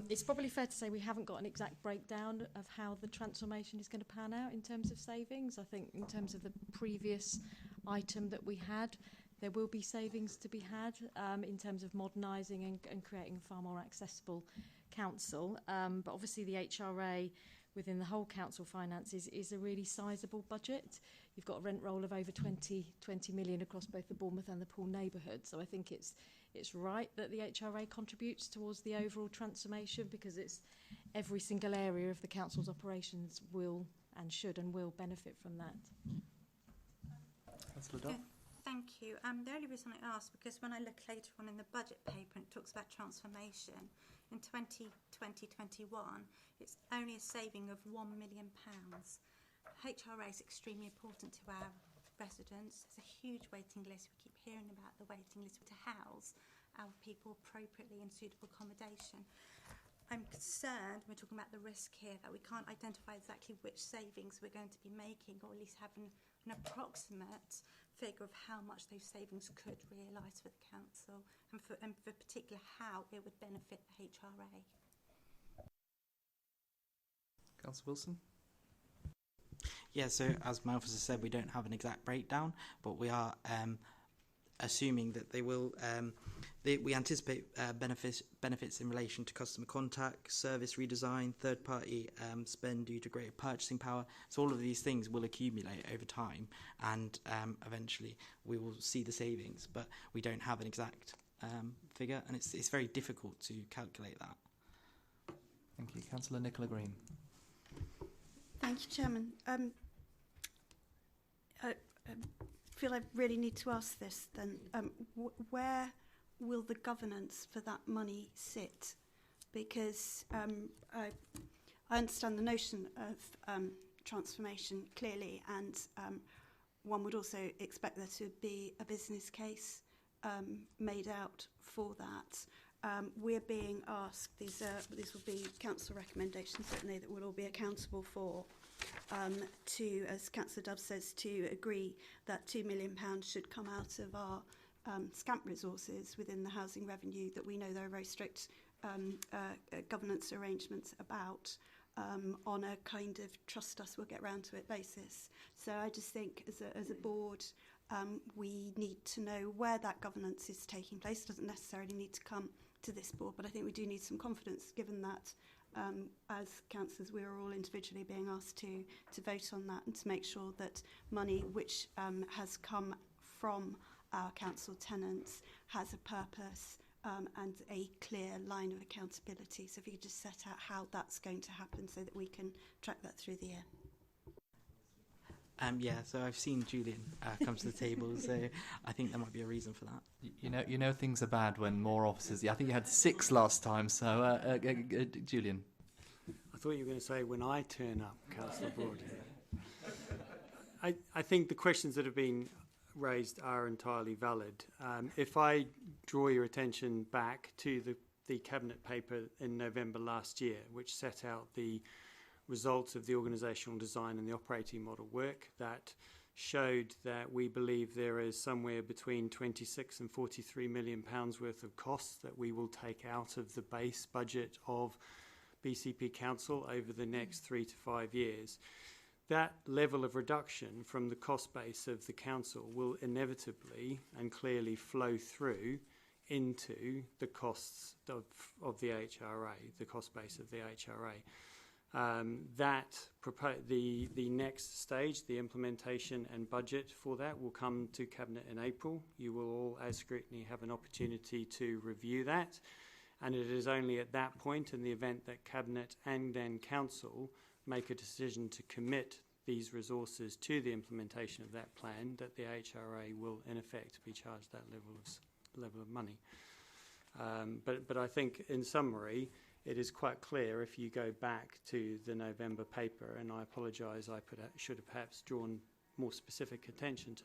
Speaker 13: It's probably fair to say we haven't got an exact breakdown of how the transformation is going to pan out in terms of savings. I think in terms of the previous item that we had, there will be savings to be had in terms of modernising and creating a far more accessible council. But obviously the HRA within the whole council finances is a really sizable budget. You've got a rent roll of over 20 million across both the Bournemouth and the Poole neighbourhood. So I think it's right that the HRA contributes towards the overall transformation, because it's every single area of the council's operations will and should and will benefit from that.
Speaker 1: Councillor Dove.
Speaker 16: Thank you. The only reason I ask, because when I look later on in the budget paper and it talks about transformation, in 2020-21, it's only a saving of £1 million. HRA is extremely important to our residents. There's a huge waiting list. We keep hearing about the waiting list to house our people appropriately in suitable accommodation. I'm concerned, we're talking about the risk here, that we can't identify exactly which savings we're going to be making, or at least have an approximate figure of how much those savings could realise for the council, and for particular how it would benefit the HRA.
Speaker 1: Councillor Wilson.
Speaker 10: Yeah, so as my officer said, we don't have an exact breakdown, but we are assuming that they will. We anticipate benefits in relation to customer contact, service redesign, third-party spend due to greater purchasing power. So all of these things will accumulate over time, and eventually we will see the savings. But we don't have an exact figure, and it's very difficult to calculate that.
Speaker 1: Thank you, Councillor Nicola Green.
Speaker 9: Thank you, Chairman. I feel I really need to ask this then. Where will the governance for that money sit? Because I understand the notion of transformation clearly, and one would also expect there to be a business case made out for that. We're being asked, these will be council recommendations certainly that we'll all be accountable for, to, as Councillor Dove says, to agree that £2 million should come out of our scamp resources within the housing revenue that we know there are very strict governance arrangements about, on a kind of trust us, we'll get round to it basis. So I just think as a board, we need to know where that governance is taking place. It doesn't necessarily need to come to this board, but I think we do need some confidence, given that as councillors we are all individually being asked to vote on that, and to make sure that money which has come from our council tenants has a purpose and a clear line of accountability. So if you could just set out how that's going to happen so that we can track that through the year.
Speaker 10: Yeah, so I've seen Julian come to the table, so I think there might be a reason for that.
Speaker 1: You know things are bad when more officers. I think you had 6 last time. So, Julian.
Speaker 4: I thought you were going to say when I turn up, Councillor Broad. I think the questions that have been raised are entirely valid. If I draw your attention back to the Cabinet paper in November last year, which set out the results of the organisational design and the operating model work, that showed that we believe there is somewhere between 26 and 43 million pounds worth of costs that we will take out of the base budget of BCP Council over the next 3 to 5 years. That level of reduction from the cost base of the council will inevitably and clearly flow through into the costs of the HRA, the cost base of the HRA. The next stage, the implementation and budget for that, will come to Cabinet in April. You will all, as Scrutiny, have an opportunity to review that, and it is only at that point, in the event that Cabinet and then Council make a decision to commit these resources to the implementation of that plan, that the HRA will in effect be charged that level of money. But I think, in summary, it is quite clear, if you go back to the November paper, and I apologise, I should have perhaps drawn more specific attention to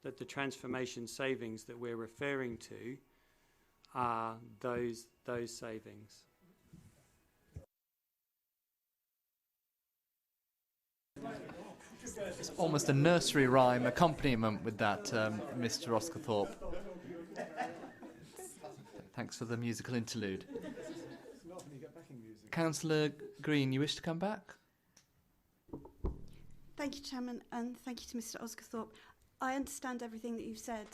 Speaker 4: that the transformation savings that we're referring to are those savings.
Speaker 1: It's almost a nursery rhyme accompaniment with that, Mr. Oscarthorpe. Thanks for the musical interlude. Councillor Green, you wish to come back?
Speaker 9: Thank you, Chairman, and thank you to Mr. Oscarthorpe. I understand everything that you've said,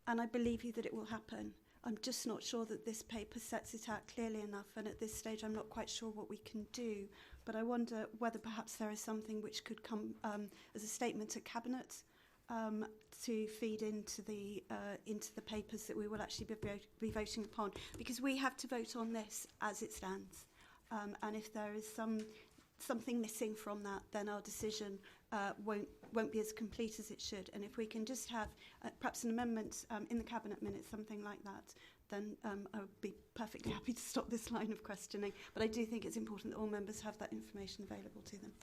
Speaker 9: and I believe you that it will happen. I'm just not sure that this paper sets it out clearly enough, and at this stage I'm not quite sure what we can do. But I wonder whether perhaps there is something which could come as a statement to Cabinet to feed into the papers that we will actually be voting upon, because we have to vote on this as it stands. And if there is something missing from that, then our decision won't be as complete as it should. And if we can just have perhaps an amendment in the Cabinet minutes, something like that, then I would be perfectly happy to stop this line of questioning. But I do think it's important that all members have that information available to them.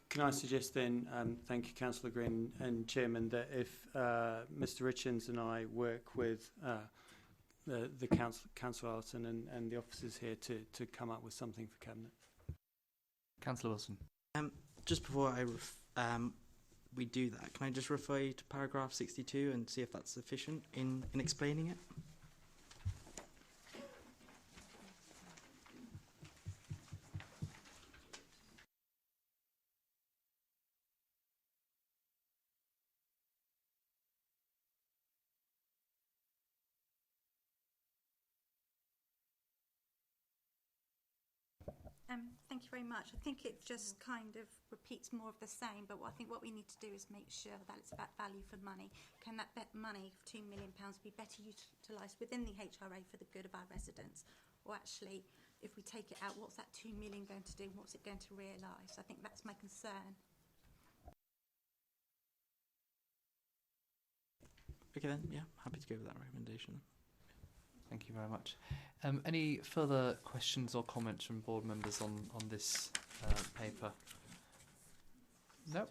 Speaker 4: Can I suggest then, thank you, Councillor Green and Chairman, that if Mr. Richards and I work with the Councillor Allerton and the officers here to come up with something for Cabinet.
Speaker 1: Councillor Wilson.
Speaker 10: Just before we do that, can I just refer you to paragraph 62 and see if that's sufficient in explaining it?
Speaker 16: Thank you very much. I think it just kind of repeats more of the same, but I think what we need to do is make sure that it's about value for money. Can that money, £2 million, be better utilised within the HRA for the good of our residents? Or actually, if we take it out, what's that £2 million going to do? What's it going to realise? I think that's my concern.
Speaker 10: Okay then, yeah, happy to go with that recommendation.
Speaker 1: Thank you very much. Any further questions or comments from board members on this paper? No.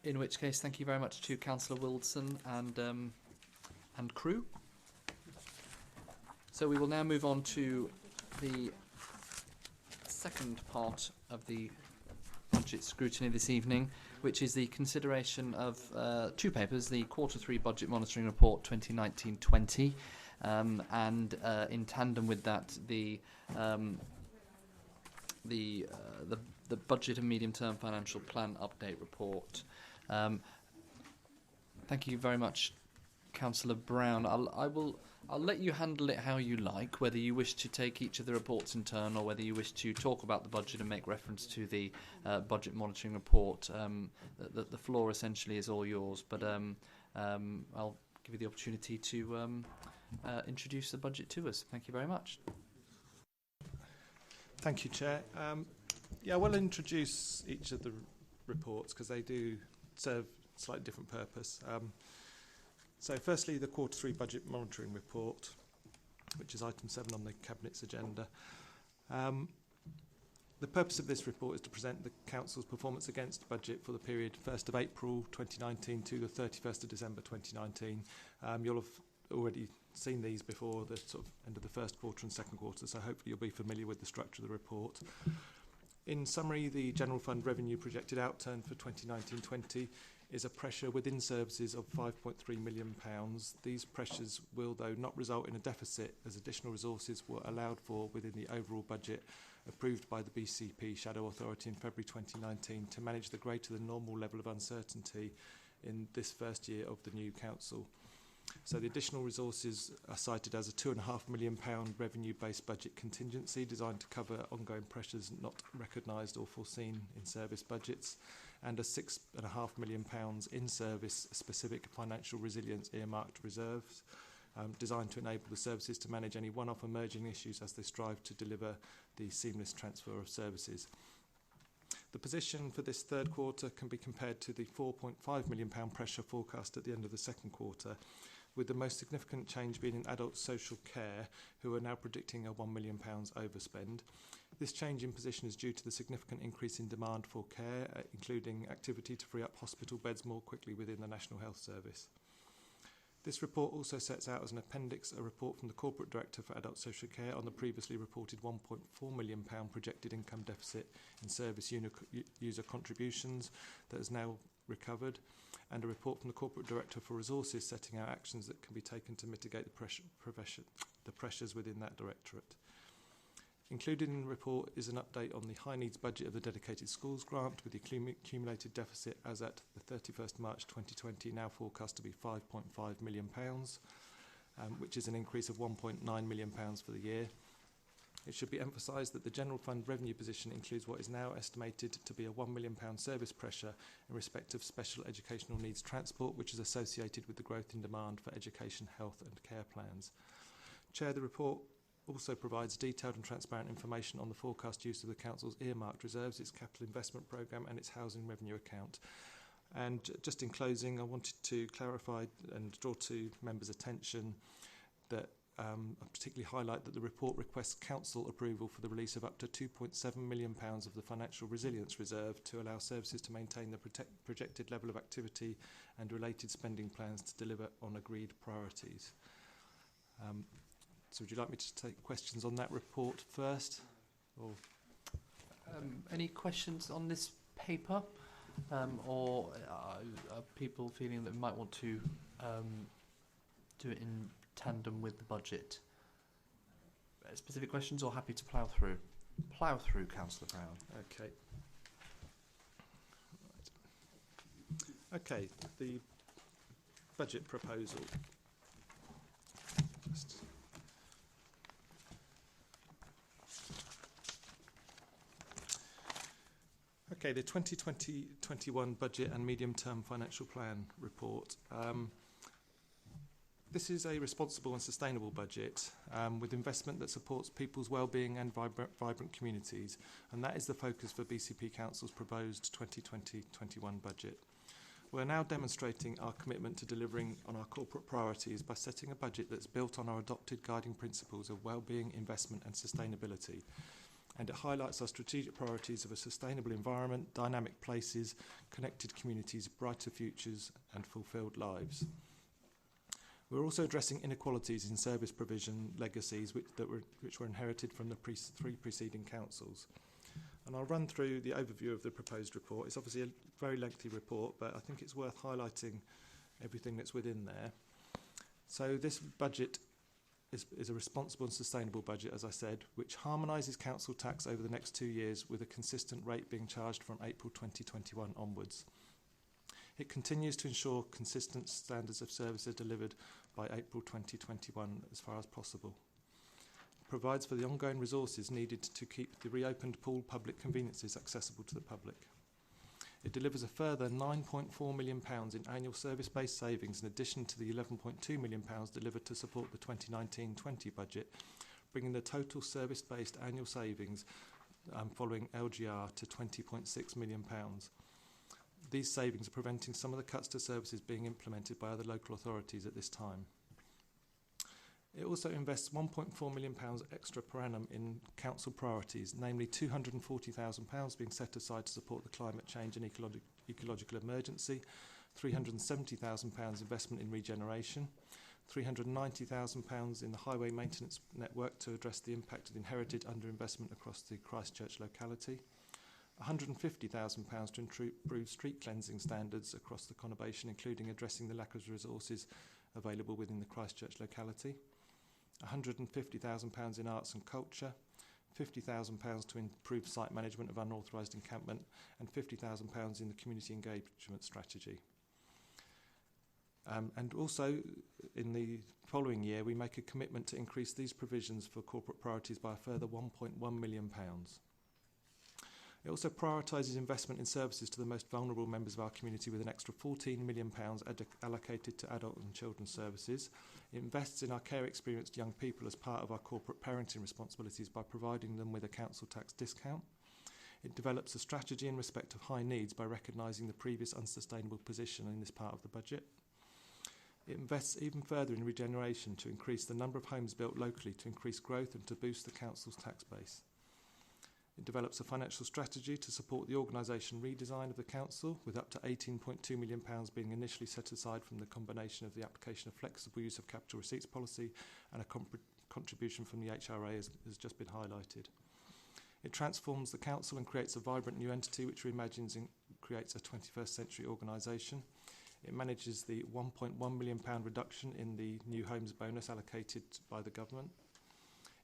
Speaker 1: In which case, thank you very much to Councillor Wilson and crew. So we will now move on to the second part of the budget scrutiny this evening, which is the consideration of 2 papers: the Q3 Budget Monitoring Report 2019-20. And in tandem with that, the Budget and Medium-Term Financial Plan Update Report. Thank you very much, Councillor Brown. I'll let you handle it how you like, whether you wish to take each of the reports in turn or whether you wish to talk about the budget and make reference to the Budget Monitoring Report. The floor essentially is all yours, but I'll give you the opportunity to introduce the budget to us. Thank you very much.
Speaker 17: Thank you, Chair. Yeah, I will introduce each of the reports because they do serve a slightly different purpose. So firstly, the Q3 budget monitoring report, which is item 7 on the Cabinet's agenda. The purpose of this report is to present the Council's performance against budget for the period 1st of April 2019 to the 31st of December 2019. You'll have already seen these before the sort of end of the first quarter and second quarter, so hopefully you'll be familiar with the structure of the report. In summary, the General Fund revenue projected outturn for 2019-20 is a pressure within services of £5.3 million. These pressures will, though, not result in a deficit, as additional resources were allowed for within the overall budget approved by the BCP Shadow Authority in February 2019 to manage the greater than normal level of uncertainty in this first year of the new council. So the additional resources are cited as a £2.5 million revenue-based budget contingency designed to cover ongoing pressures not recognised or foreseen in service budgets, and a £6.5 million in-service specific financial resilience earmarked reserves designed to enable the services to manage any one-off emerging issues as they strive to deliver the seamless transfer of services. The position for this third quarter can be compared to the £4.5 million pressure forecast at the end of the second quarter, with the most significant change being in adult social care, who are now predicting a £1 million overspend. This change in position is due to the significant increase in demand for care, including activity to free up hospital beds more quickly within the National Health Service. This report also sets out as an appendix a report from the Corporate Director for Adult Social Care on the previously reported £1.4 million projected income deficit in service user contributions that is now recovered, and a report from the Corporate Director for Resources setting out actions that can be taken to mitigate the pressures within that directorate. Included in the report is an update on the high needs budget of the dedicated schools grant, with the accumulated deficit as at the 31st March 2020 now forecast to be £5.5 million, which is an increase of £1.9 million for the year. It should be emphasised that the General Fund revenue position includes what is now estimated to be a £1 million service pressure in respect of special educational needs transport, which is associated with the growth in demand for education, health and care plans. Chair, the report also provides detailed and transparent information on the forecast use of the Council's earmarked reserves, its capital investment programme and its housing revenue account. And just in closing, I wanted to clarify and draw to members' attention that I particularly highlight that the report requests Council approval for the release of up to £2.7 million of the Financial Resilience Reserve to allow services to maintain the projected level of activity and related spending plans to deliver on agreed priorities. So would you like me to take questions on that report first? Or
Speaker 1: any questions on this paper? Or are people feeling that we might want to do it in tandem with the budget? Specific questions, or happy to plough through? Plough through, Councillor Brown.
Speaker 17: Okay. Okay, the budget proposal. Okay, the 2020-21 Budget and Medium-Term Financial Plan report. This is a responsible and sustainable budget with investment that supports people's well-being and vibrant communities, and that is the focus for BCP Council's proposed 2020-21 budget. We're now demonstrating our commitment to delivering on our corporate priorities by setting a budget that's built on our adopted guiding principles of well-being, investment and sustainability. And it highlights our strategic priorities of a sustainable environment, dynamic places, connected communities, brighter futures and fulfilled lives. We're also addressing inequalities in service provision legacies which were inherited from the three preceding councils. And I'll run through the overview of the proposed report. It's obviously a very lengthy report, but I think it's worth highlighting everything that's within there. So this budget is a responsible and sustainable budget, as I said, which harmonises council tax over the next 2 years with a consistent rate being charged from April 2021 onwards. It continues to ensure consistent standards of service are delivered by April 2021 as far as possible. It provides for the ongoing resources needed to keep the reopened pool public conveniences accessible to the public. It delivers a further £9.4 million in annual service-based savings in addition to the £11.2 million delivered to support the 2019-20 budget, bringing the total service-based annual savings following LGR to £20.6 million. These savings are preventing some of the cuts to services being implemented by other local authorities at this time. It also invests £1.4 million extra per annum in council priorities, namely £240,000 being set aside to support the climate change and ecological emergency, £370,000 investment in regeneration, £390,000 in the highway maintenance network to address the impact of inherited underinvestment across the Christchurch locality, £150,000 to improve street cleansing standards across the conurbation, including addressing the lack of resources available within the Christchurch locality, £150,000 in arts and culture, £50,000 to improve site management of unauthorised encampment, and £50,000 in the community engagement strategy. And also, in the following year, we make a commitment to increase these provisions for corporate priorities by a further £1.1 million. It also prioritises investment in services to the most vulnerable members of our community with an extra £14 million allocated to adult and children's services. It invests in our care-experienced young people as part of our corporate parenting responsibilities by providing them with a council tax discount. It develops a strategy in respect of high needs by recognising the previous unsustainable position in this part of the budget. It invests even further in regeneration to increase the number of homes built locally, to increase growth and to boost the council's tax base. It develops a financial strategy to support the organisation redesign of the council, with up to £18.2 million being initially set aside from the combination of the application of flexible use of capital receipts policy and a contribution from the HRA has just been highlighted. It transforms the council and creates a vibrant new entity which reimagines and creates a 21st century organisation. It manages the £1.1 million reduction in the new homes bonus allocated by the government.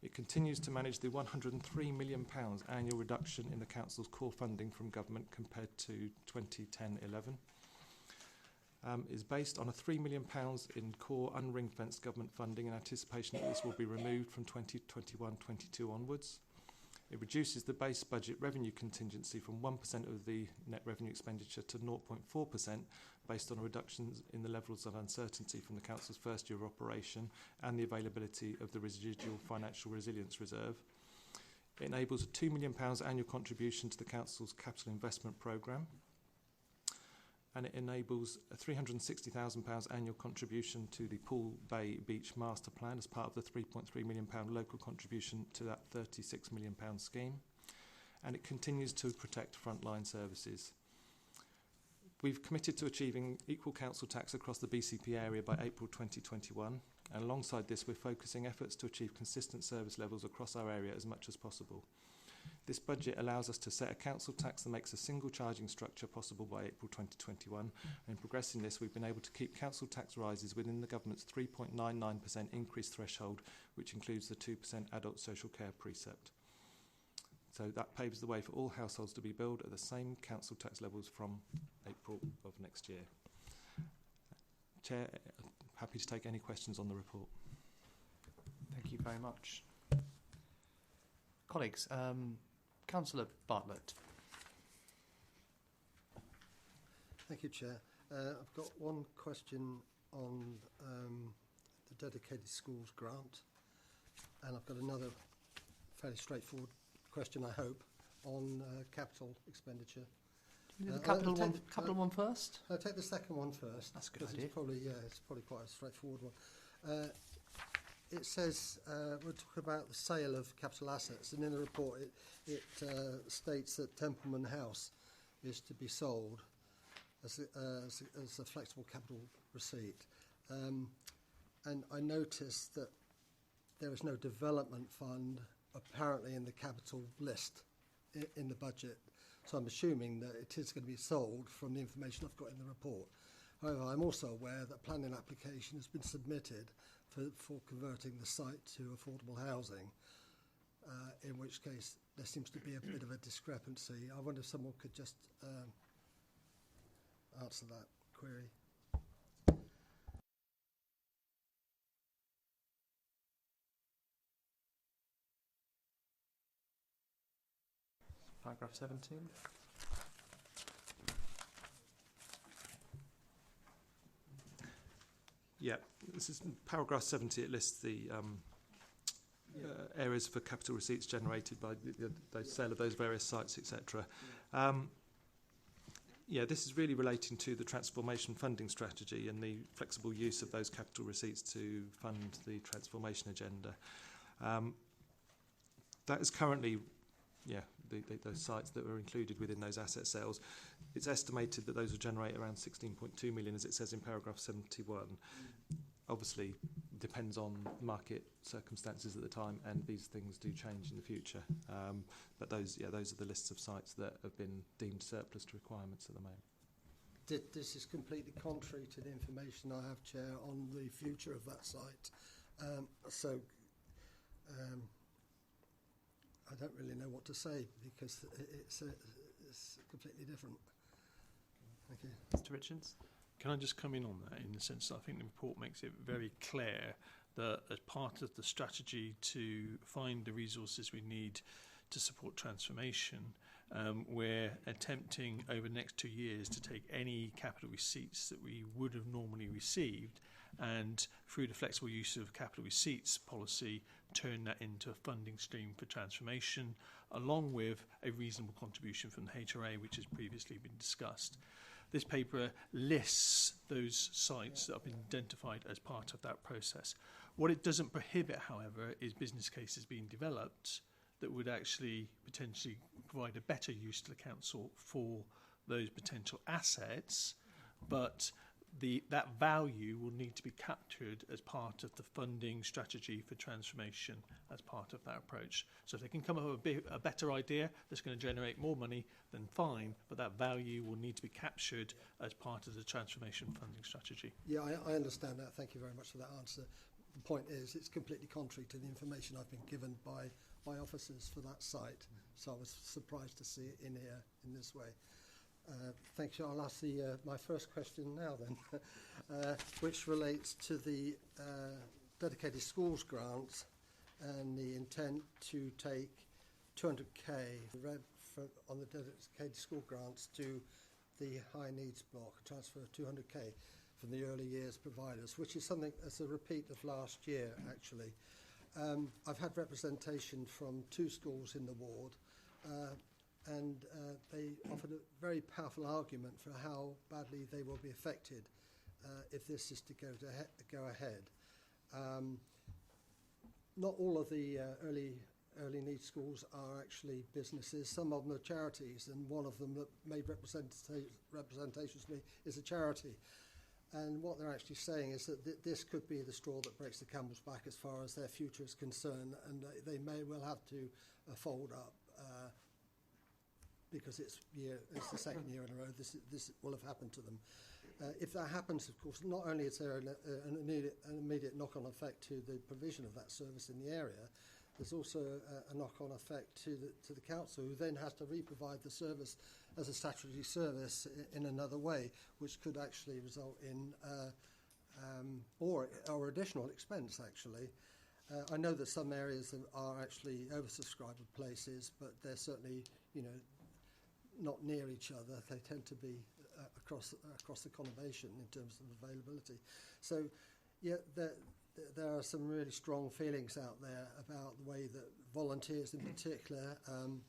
Speaker 17: It continues to manage the £103 million annual reduction in the council's core funding from government compared to 2010-11. Is based on a £3 million in core unring-fenced government funding in anticipation that this will be removed from 2021-22 onwards. It reduces the base budget revenue contingency from 1% of the net revenue expenditure to 0.4% based on reductions in the levels of uncertainty from the Council's first year of operation and the availability of the residual financial resilience reserve. It enables a £2 million annual contribution to the Council's capital investment programme. And it enables a £360,000 annual contribution to the Poole Bay Beach Master Plan as part of the £3.3 million local contribution to that £36 million scheme. And it continues to protect frontline services. We've committed to achieving equal council tax across the BCP area by April 2021. And alongside this, we're focusing efforts to achieve consistent service levels across our area as much as possible. This budget allows us to set a council tax that makes a single charging structure possible by April 2021. And in progressing this, we've been able to keep council tax rises within the government's 3.99% increase threshold, which includes the 2% adult social care precept. So that paves the way for all households to be billed at the same council tax levels from April of next year. Chair, happy to take any questions on the report.
Speaker 1: Thank you very much. Colleagues, Councillor Bartlett.
Speaker 11: Thank you, Chair. I've got one question on the dedicated schools grant, and I've got another fairly straightforward question, I hope, on capital expenditure.
Speaker 1: The capital one first?
Speaker 11: I'll take the second one first.
Speaker 1: That's a good idea.
Speaker 11: It's probably quite a straightforward one. It says we're talking about the sale of capital assets, and in the report it states that Templeman House is to be sold as a flexible capital receipt. And I noticed that there is no development fund apparently in the capital list in the budget. So I'm assuming that it is going to be sold from the information I've got in the report. However, I'm also aware that a planning application has been submitted for converting the site to affordable housing, in which case there seems to be a bit of a discrepancy. I wonder if someone could just answer that query.
Speaker 1: Paragraph 17.
Speaker 17: Yeah, this is paragraph 70. It lists the areas for capital receipts generated by the sale of those various sites, etc. Yeah, this is really relating to the transformation funding strategy and the flexible use of those capital receipts to fund the transformation agenda. That is currently, those sites that were included within those asset sales. It's estimated that those will generate around 16.2 million, as it says in paragraph 71. Obviously, depends on market circumstances at the time, and these things do change in the future. But those are the lists of sites that have been deemed surplus to requirements at the moment.
Speaker 11: This is completely contrary to the information I have, Chair, on the future of that site. I don't really know what to say, because it's completely different. Thank you.
Speaker 10: Mr. Richards?
Speaker 15: Can I just come in on that, in the sense that I think the report makes it very clear that as part of the strategy to find the resources we need to support transformation, we're attempting over the next 2 years to take any capital receipts that we would have normally received, and through the flexible use of capital receipts policy, turn that into a funding stream for transformation, along with a reasonable contribution from the HRA, which has previously been discussed. This paper lists those sites that have been identified as part of that process. What it doesn't prohibit, however, is business cases being developed that would actually potentially provide a better use to the council for those potential assets, but that value will need to be captured as part of the funding strategy for transformation as part of that approach. So if they can come up with a better idea that's going to generate more money, then fine, but that value will need to be captured as part of the transformation funding strategy.
Speaker 11: Yeah, I understand that. Thank you very much for that answer. The point is, it's completely contrary to the information I've been given by officers for that site, so I was surprised to see it in here in this way. Thanks. I'll ask my first question now then, which relates to the dedicated schools grants and the intent to take 200k on the dedicated school grants to the high needs block, a transfer of 200k from the early years providers, which is something that's a repeat of last year actually. I've had representation from 2 schools in the ward, and they offered a very powerful argument for how badly they will be affected if this is to go ahead. Not all of the early needs schools are actually businesses. Some of them are charities, and one of them that made representations to me is a charity. And what they're actually saying is that this could be the straw that breaks the camel's back as far as their future is concerned, and they may well have to fold up. Because it's the second year in a row this will have happened to them. If that happens, of course, not only is there an immediate knock-on effect to the provision of that service in the area, there's also a knock-on effect to the council, who then has to re-provide the service as a statutory service in another way, which could actually result in or additional expense actually. I know that some areas are actually oversubscribed with places, but they're certainly, not near each other. They tend to be across the conurbation in terms of availability. So, yeah, there are some really strong feelings out there about the way that volunteers in particular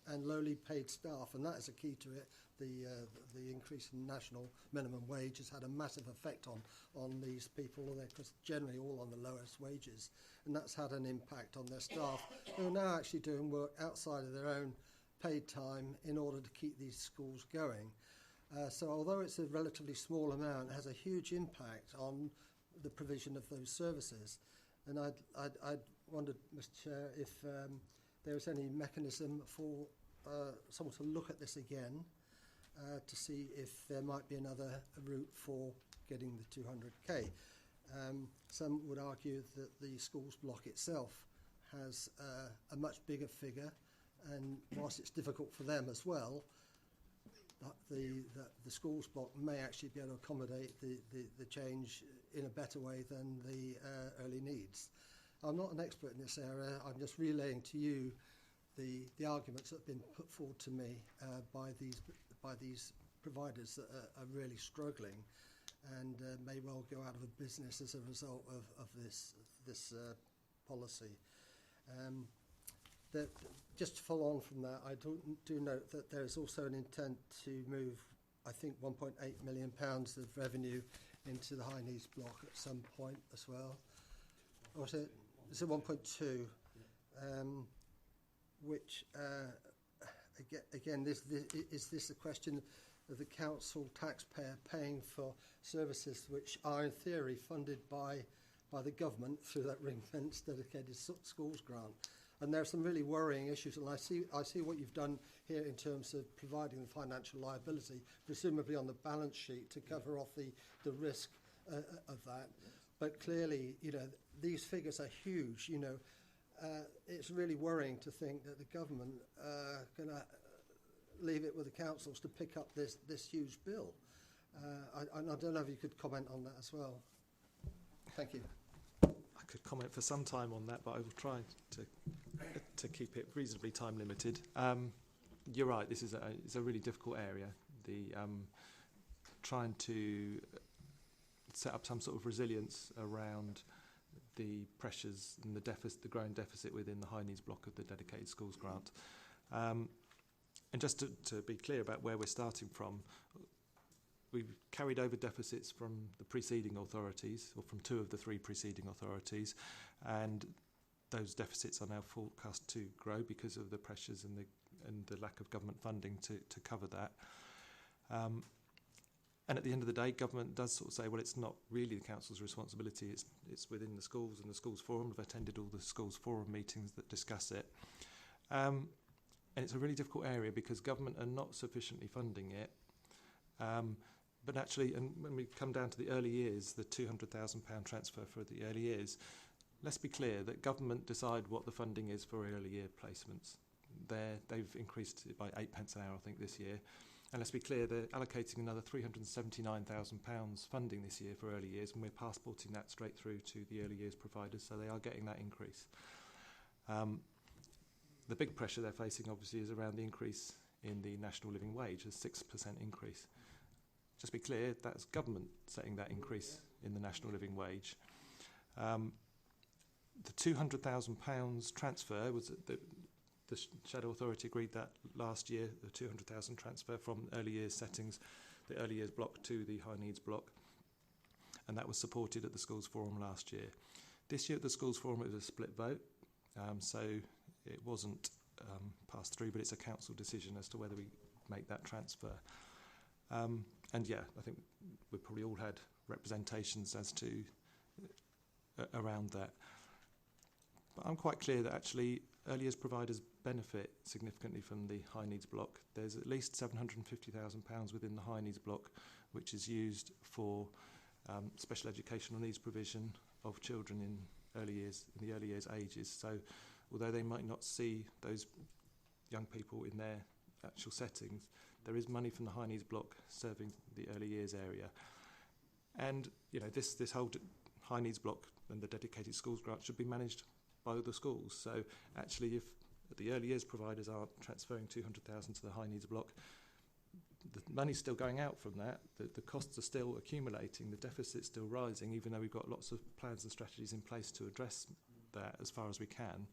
Speaker 11: and lowly paid staff, and that is a key to it. The increase in national minimum wage has had a massive effect on these people. They're generally all on the lowest wages, and that's had an impact on their staff, who are now actually doing work outside of their own paid time in order to keep these schools going. So although it's a relatively small amount, it has a huge impact on the provision of those services. And I'd wondered, Mr. Chair, if there is any mechanism for someone to look at this again to see if there might be another route for getting the 200k. Some would argue that the schools block itself has a much bigger figure, and whilst it's difficult for them as well, the schools block may actually be able to accommodate the change in a better way than the early needs. I'm not an expert in this area. I'm just relaying to you the arguments that have been put forward to me by these providers that are really struggling and may well go out of a business as a result of this policy. Just to follow on from that, I do note that there is also an intent to move I think, £1.8 million of revenue into the High Needs block at some point as well. Or is it 1.2? Which, again, is this a question of the council taxpayer paying for services which are in theory funded by the government through that ring-fenced dedicated schools grant? And there are some really worrying issues, and I see what you've done here in terms of providing the financial liability, presumably on the balance sheet to cover off the risk of that. But clearly, these figures are huge. It's really worrying to think that the government are going to leave it with the councils to pick up this huge bill. I don't know if you could comment on that as well. Thank you.
Speaker 17: I could comment for some time on that, but I will try to keep it reasonably time limited. You're right, this is a really difficult area. Trying to set up some sort of resilience around the pressures and the growing deficit within the high needs block of the dedicated schools grant. And just to be clear about where we're starting from, we've carried over deficits from the preceding authorities, or from 2 of the 3 preceding authorities, and those deficits are now forecast to grow because of the pressures and the lack of government funding to cover that. And at the end of the day, government does sort of say, well, it's not really the council's responsibility, it's within the schools and the schools forum. I've attended all the schools forum meetings that discuss it. And it's a really difficult area because government are not sufficiently funding it. But actually, and when we come down to the early years, the £200,000 transfer for the early years, let's be clear that government decide what the funding is for early year placements. They've increased it by 8p an hour, I think, this year. And let's be clear, they're allocating another £379,000 funding this year for early years, and we're passporting that straight through to the early years providers, so they are getting that increase. The big pressure they're facing, obviously, is around the increase in the national living wage, a 6% increase. Just be clear, that's government setting that increase in the national living wage. The £200,000 transfer was the Shadow Authority agreed that last year, the £200,000 transfer from early years settings, the early years block to the high needs block, and that was supported at the Schools Forum last year. This year at the Schools Forum it was a split vote, so it wasn't passed through, but it's a council decision as to whether we make that transfer. And yeah, I think we've probably all had representations as to around that. But I'm quite clear that actually early years providers benefit significantly from the high needs block. There's at least £750,000 within the high needs block, which is used for special educational needs provision of children in the early years ages. So although they might not see those young people in their actual settings, there is money from the high needs block serving the early years area. And this whole high needs block and the dedicated schools grant should be managed by the schools. So actually, if the early years providers aren't transferring 200,000 to the high needs block, the money's still going out from that, the costs are still accumulating, the deficit's still rising, even though we've got lots of plans and strategies in place to address that as far as we can.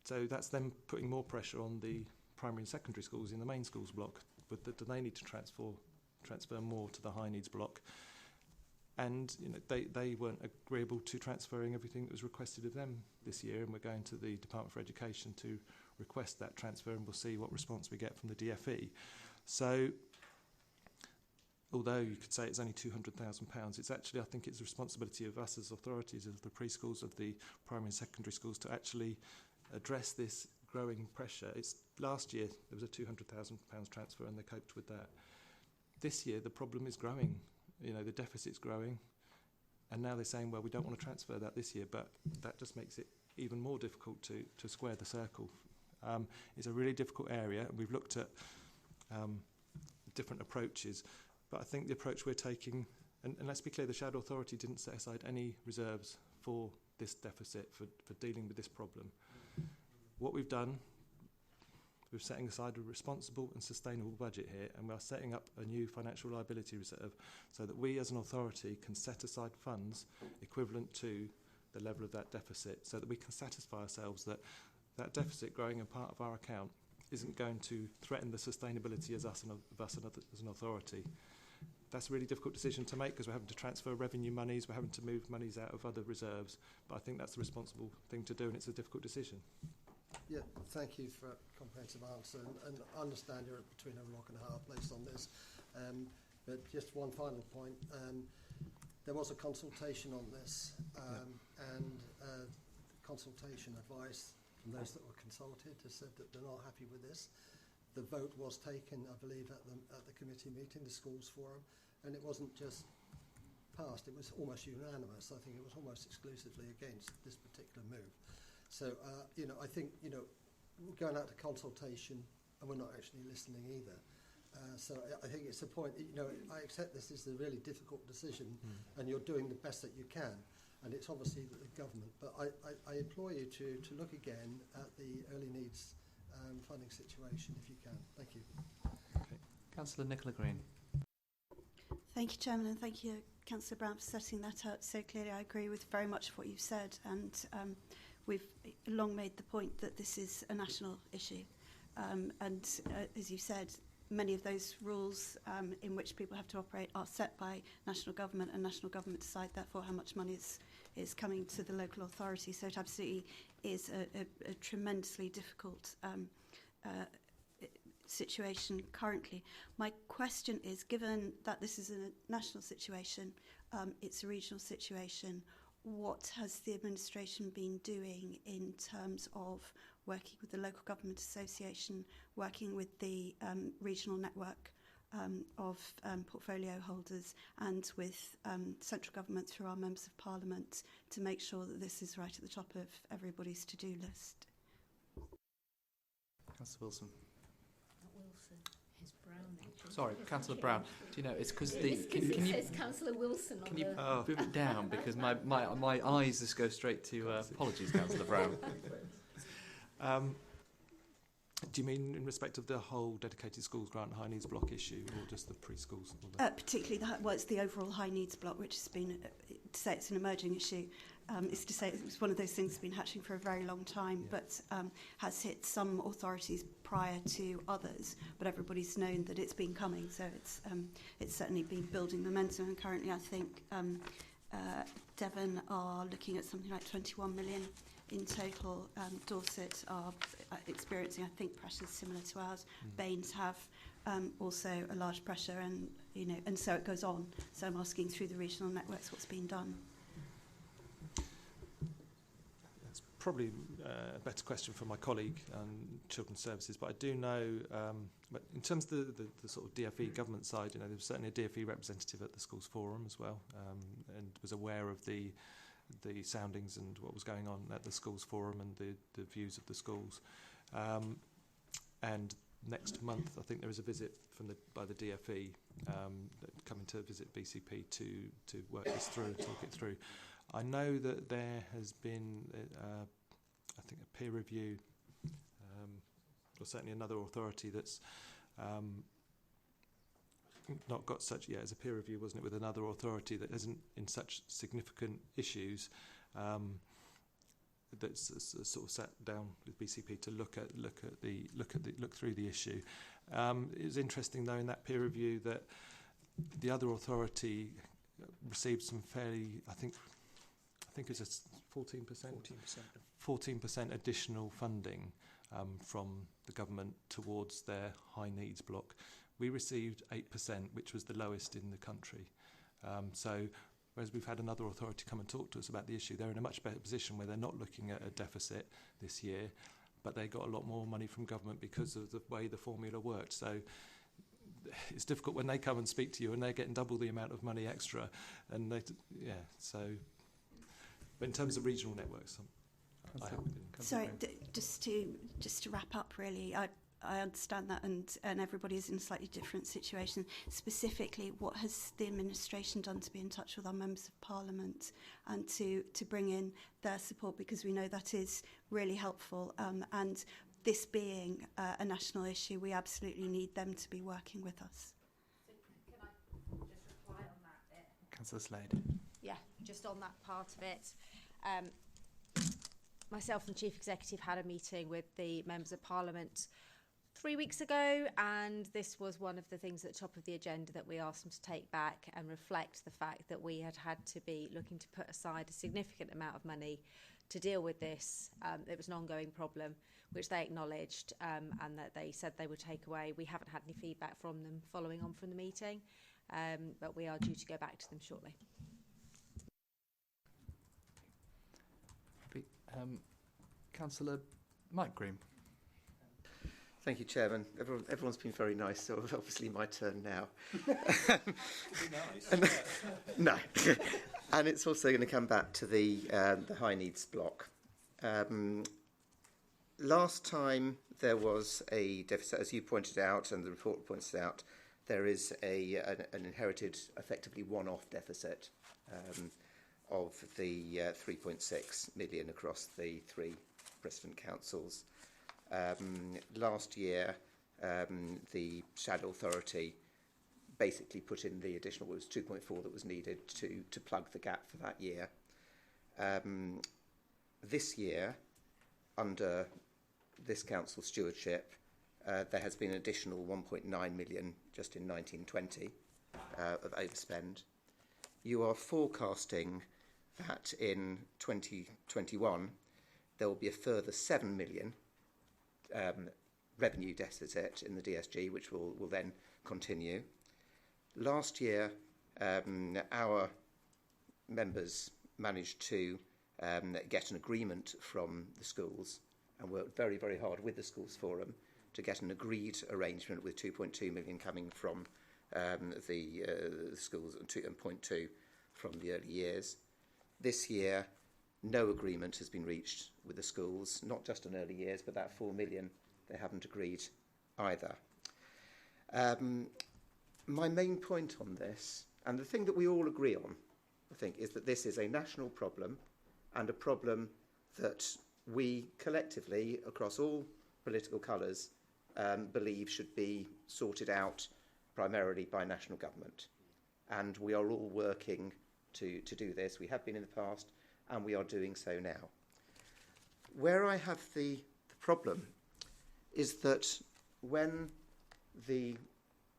Speaker 17: So that's them putting more pressure on the primary and secondary schools in the main schools block, but they need to transfer more to the high needs block. And they weren't agreeable to transferring everything that was requested of them this year, and we're going to the Department for Education to request that transfer, and we'll see what response we get from the DFE. So although you could say it's only £200,000, it's actually, I think it's the responsibility of us as authorities of the preschools, of the primary and secondary schools, to actually address this growing pressure. Last year there was a £200,000 transfer and they coped with that. This year the problem is growing. The deficit's growing, and now they're saying, well, we don't want to transfer that this year, but that just makes it even more difficult to square the circle. It's a really difficult area, and we've looked at different approaches, but I think the approach we're taking, and let's be clear, the Shadow Authority didn't set aside any reserves for this deficit, for dealing with this problem. What we've done, we're setting aside a responsible and sustainable budget here, and we are setting up a new financial liability reserve so that we as an authority can set aside funds equivalent to the level of that deficit, so that we can satisfy ourselves that that deficit growing in part of our account isn't going to threaten the sustainability of us as an authority. That's a really difficult decision to make because we're having to transfer revenue monies, we're having to move monies out of other reserves, but I think that's the responsible thing to do, and it's a difficult decision.
Speaker 11: Yeah, thank you for a comprehensive answer, and I understand you're between a rock and a hard place on this. But just one final point. There was a consultation on this, and the consultation advice from those that were consulted has said that they're not happy with this. The vote was taken, I believe, at the committee meeting, the schools forum, and it wasn't just passed, it was almost unanimous. I think it was almost exclusively against this particular move. So, I think, we're going out to consultation and we're not actually listening either. So I think it's a point, I accept this is a really difficult decision and you're doing the best that you can. And it's obviously the government, but I implore you to look again at the early needs funding situation if you can. Thank you.
Speaker 1: Okay. Councillor Nicola Green.
Speaker 9: Thank you, Chairman, and thank you, Councillor Brown, for setting that out so clearly. I agree with very much of what you've said, and we've long made the point that this is a national issue. As you said, many of those rules in which people have to operate are set by national government, and national government decide, therefore, how much money is coming to the local authority. So it absolutely is a tremendously difficult situation currently. My question is, given that this is a national situation, it's a regional situation, what has the administration been doing in terms of working with the Local Government Association, working with the regional network of portfolio holders, and with central government through our members of parliament to make sure that this is right at the top of everybody's to-do list?
Speaker 1: Councillor Wilson.
Speaker 8: Not Wilson, it's Brown. Actually.
Speaker 1: Sorry, Councillor Brown. Do you know, it's because the...
Speaker 8: It says Councillor Wilson on the...
Speaker 1: Move it down, because my eyes just go straight to... apologies, Councillor Brown.
Speaker 17: Do you mean in respect of the whole dedicated schools grant and high needs block issue, or just the preschools?
Speaker 9: Particularly, it's the overall high needs block, which has been, to say it's an emerging issue, is to say it's one of those things that's been hatching for a very long time, but has hit some authorities prior to others, but everybody's known that it's been coming, so it's certainly been building momentum, and currently I think Devon are looking at something like 21 million in total. Dorset are experiencing, I think, pressures similar to ours. Baines have also a large pressure, and so it goes on. So I'm asking through the regional networks what's being done.
Speaker 17: That's probably a better question for my colleague on Children's Services, but I do know, but in terms of the sort of DFE government side, there was certainly a DFE representative at the schools forum as well, and was aware of the soundings and what was going on at the schools forum and the views of the schools. And next month, I think there is a visit by the DFE coming to visit BCP to work this through and talk it through. I know that there has been, I think, a peer review, or certainly another authority that's not got such as a peer review, wasn't it, with another authority that isn't in such significant issues, that's sort of sat down with BCP to look through the issue. It was interesting though in that peer review that the other authority received some fairly, I think it was a 14% additional funding from the government towards their high needs block. We received 8%, which was the lowest in the country. So whereas we've had another authority come and talk to us about the issue, they're in a much better position where they're not looking at a deficit this year, but they got a lot more money from government because of the way the formula worked. So it's difficult when they come and speak to you and they're getting double the amount of money extra. And so, but in terms of regional networks, I haven't been.
Speaker 9: Sorry, just to wrap up, really, I understand that, and everybody is in a slightly different situation. Specifically, what has the administration done to be in touch with our members of parliament and to bring in their support, because we know that is really helpful, and this being a national issue, we absolutely need them to be working with us.
Speaker 3: So can I just reply on that bit?
Speaker 1: Councillor Slade.
Speaker 3: Yeah, just on that part of it. Myself and the Chief Executive had a meeting with the members of Parliament 3 weeks ago, and this was one of the things at the top of the agenda that we asked them to take back and reflect the fact that we had to be looking to put aside a significant amount of money to deal with this. It was an ongoing problem, which they acknowledged, and that they said they would take away. We haven't had any feedback from them following on from the meeting, but we are due to go back to them shortly.
Speaker 1: Councillor Mike Green.
Speaker 6: Thank you, Chairman. Everyone's been very nice, so obviously my turn now. No. And it's also going to come back to the high needs block. Last time there was a deficit, as you pointed out, and the report points out, there is an inherited, effectively one-off deficit of the 3.6 million across the 3 precedent councils. Last year, the Shadow Authority basically put in the additional, it was 2.4 that was needed to plug the gap for that year. This year, under this council stewardship, there has been an additional 1.9 million just in 1920 of overspend. You are forecasting that in 2021 there will be a further 7 million revenue deficit in the DSG, which will then continue. Last year, our members managed to get an agreement from the schools and worked very, very hard with the Schools Forum to get an agreed arrangement with 2.2 million coming from the schools and 2.2 from the early years. This year, no agreement has been reached with the schools, not just on early years, but that 4 million they haven't agreed either. My main point on this, and the thing that we all agree on, I think, is that this is a national problem and a problem that we collectively, across all political colours, believe should be sorted out primarily by national government. And we are all working to do this. We have been in the past, and we are doing so now. Where I have the problem is that when the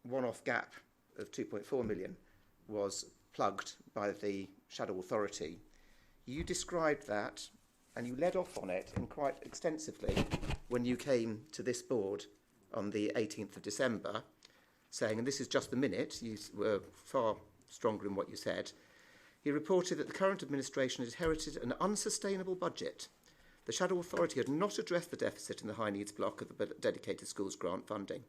Speaker 6: one-off gap of 2.4 million was plugged by the Shadow Authority, you described that and you led off on it in quite extensively when you came to this board on the 18th of December, saying, and this is just the minute, you were far stronger in what you said, he reported that the current administration had inherited an unsustainable budget. The Shadow Authority had not addressed the deficit in the high needs block of the dedicated schools grant funding.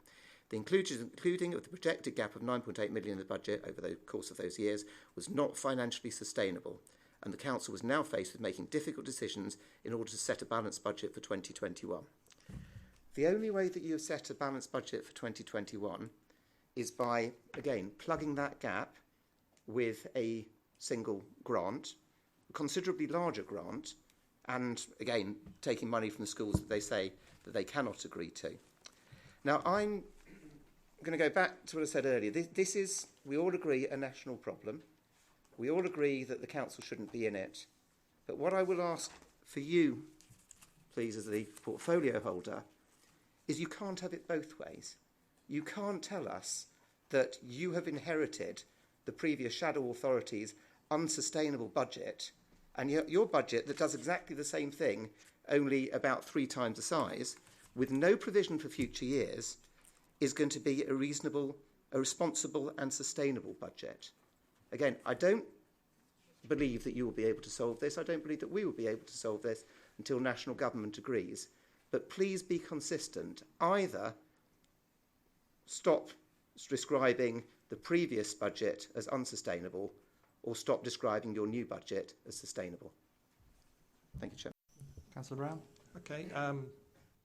Speaker 6: The including of the projected gap of 9.8 million in the budget over the course of those years was not financially sustainable, and the council was now faced with making difficult decisions in order to set a balanced budget for 2021. The only way that you have set a balanced budget for 2021 is by, again, plugging that gap with a single grant, a considerably larger grant, and, again, taking money from the schools that they say that they cannot agree to. Now, I'm going to go back to what I said earlier. This is, we all agree, a national problem. We all agree that the council shouldn't be in it. But what I will ask for you, please, as the portfolio holder, is you can't have it both ways. You can't tell us that you have inherited the previous Shadow Authority's unsustainable budget, and your budget that does exactly the same thing, only about 3 times the size, with no provision for future years, is going to be a reasonable, a responsible and sustainable budget. Again, I don't believe that you will be able to solve this. I don't believe that we will be able to solve this until national government agrees. But please be consistent. Either stop describing the previous budget as unsustainable or stop describing your new budget as sustainable. Thank you, Chair.
Speaker 1: Councillor Brown.
Speaker 17: Okay.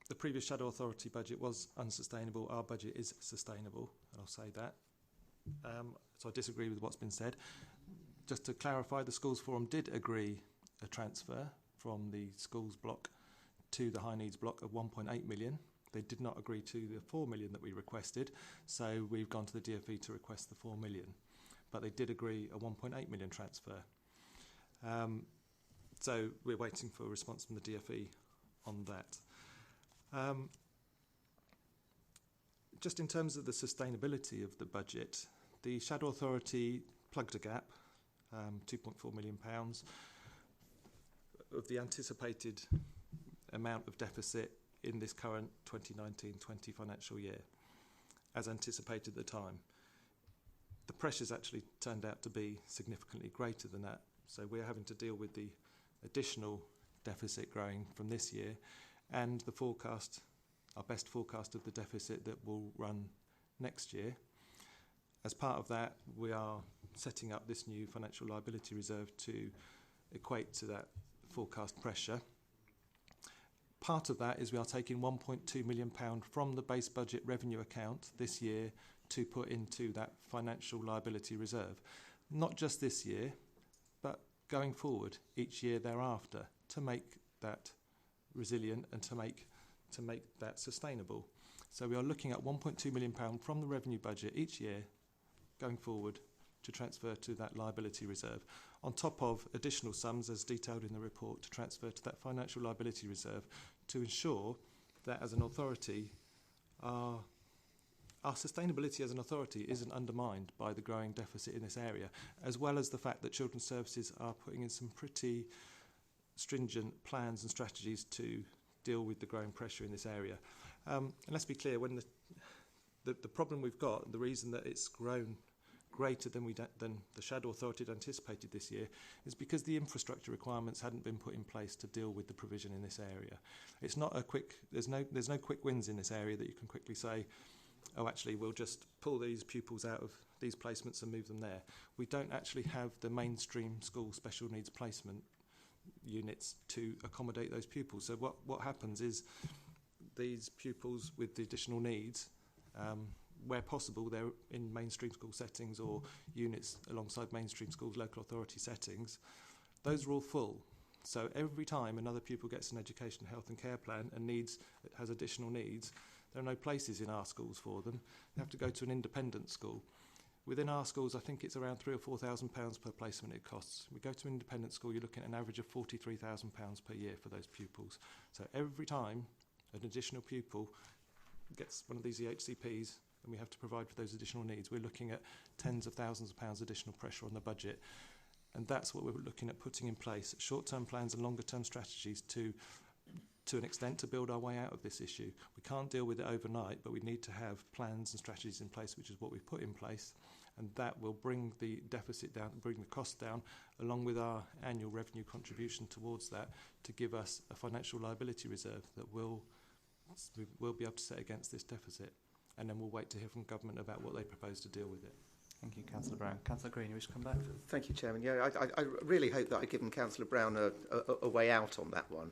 Speaker 17: The previous Shadow Authority budget was unsustainable. Our budget is sustainable, and I'll say that. So I disagree with what's been said. Just to clarify, the Schools Forum did agree a transfer from the schools block to the high needs block of 1.8 million. They did not agree to the 4 million that we requested, so we've gone to the DfE to request the 4 million. But they did agree a 1.8 million transfer. So we're waiting for a response from the DfE on that. just in terms of the sustainability of the budget, the Shadow Authority plugged a gap, £2.4 million, of the anticipated amount of deficit in this current 2019-20 financial year, as anticipated at the time. The pressures actually turned out to be significantly greater than that, so we're having to deal with the additional deficit growing from this year and the forecast, our best forecast of the deficit that will run next year. As part of that, we are setting up this new financial liability reserve to equate to that forecast pressure. Part of that is we are taking £1.2 million from the base budget revenue account this year to put into that financial liability reserve. Not just this year, but going forward each year thereafter, to make that resilient and to make that sustainable. So we are looking at £1.2 million from the revenue budget each year going forward to transfer to that liability reserve, on top of additional sums as detailed in the report to transfer to that financial liability reserve, to ensure that as an authority our sustainability as an authority isn't undermined by the growing deficit in this area, as well as the fact that Children's Services are putting in some pretty stringent plans and strategies to deal with the growing pressure in this area. And let's be clear, when the problem we've got, the reason that it's grown greater than the Shadow Authority had anticipated this year, is because the infrastructure requirements hadn't been put in place to deal with the provision in this area. It's not a quick, there's no quick wins in this area that you can quickly say, oh, actually, we'll just pull these pupils out of these placements and move them there. We don't actually have the mainstream school special needs placement units to accommodate those pupils. So what happens is these pupils with the additional needs, where possible, they're in mainstream school settings or units alongside mainstream schools, local authority settings. Those are all full. So every time another pupil gets an education, health and care plan and has additional needs, there are no places in our schools for them. They have to go to an independent school. Within our schools, I think it's around £3,000 or £4,000 per placement it costs. We go to an independent school, you're looking at an average of £43,000 per year for those pupils. So every time an additional pupil gets one of these EHCPs and we have to provide for those additional needs, we're looking at tens of thousands of pounds additional pressure on the budget. And that's what we're looking at putting in place, short-term plans and longer-term strategies to an extent to build our way out of this issue. We can't deal with it overnight, but we need to have plans and strategies in place, which is what we've put in place, and that will bring the deficit down, bring the cost down, along with our annual revenue contribution towards that, to give us a financial liability reserve that we'll be able to set against this deficit. And then we'll wait to hear from government about what they propose to deal with it.
Speaker 1: Thank you, Councillor Brown. Councillor Green, you wish to come back?
Speaker 6: Thank you, Chairman. Yeah, I really hope that I've given Councillor Brown a way out on that one,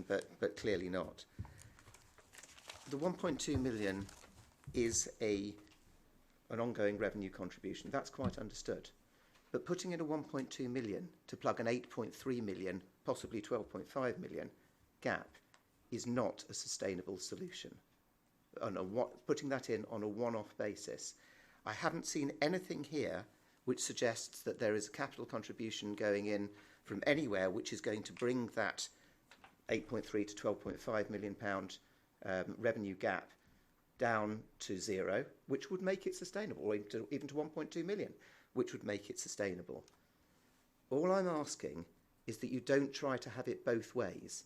Speaker 6: but clearly not. The 1.2 million is an ongoing revenue contribution. That's quite understood. But putting in a 1.2 million to plug an 8.3 million, possibly 12.5 million gap is not a sustainable solution. Putting that in on a one-off basis. I haven't seen anything here which suggests that there is a capital contribution going in from anywhere which is going to bring that 8.3 to 12.5 million pound revenue gap down to zero, which would make it sustainable, or even to 1.2 million, which would make it sustainable. All I'm asking is that you don't try to have it both ways.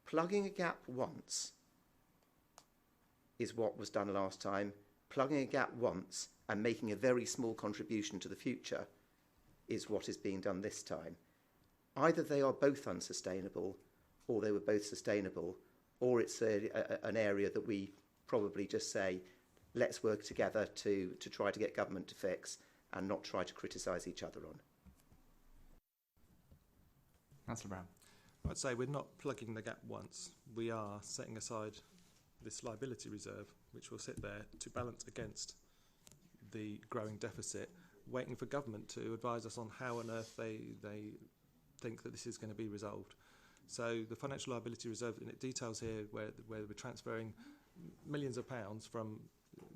Speaker 6: Plugging a gap once is what was done last time. Plugging a gap once and making a very small contribution to the future is what is being done this time. Either they are both unsustainable, or they were both sustainable, or it's an area that we probably just say, let's work together to try to get government to fix and not try to criticise each other on.
Speaker 1: Councillor Brown.
Speaker 17: I'd say we're not plugging the gap once. We are setting aside this liability reserve, which will sit there to balance against the growing deficit, waiting for government to advise us on how on earth they think that this is going to be resolved. So the financial liability reserve, and it details here where we're transferring millions of pounds from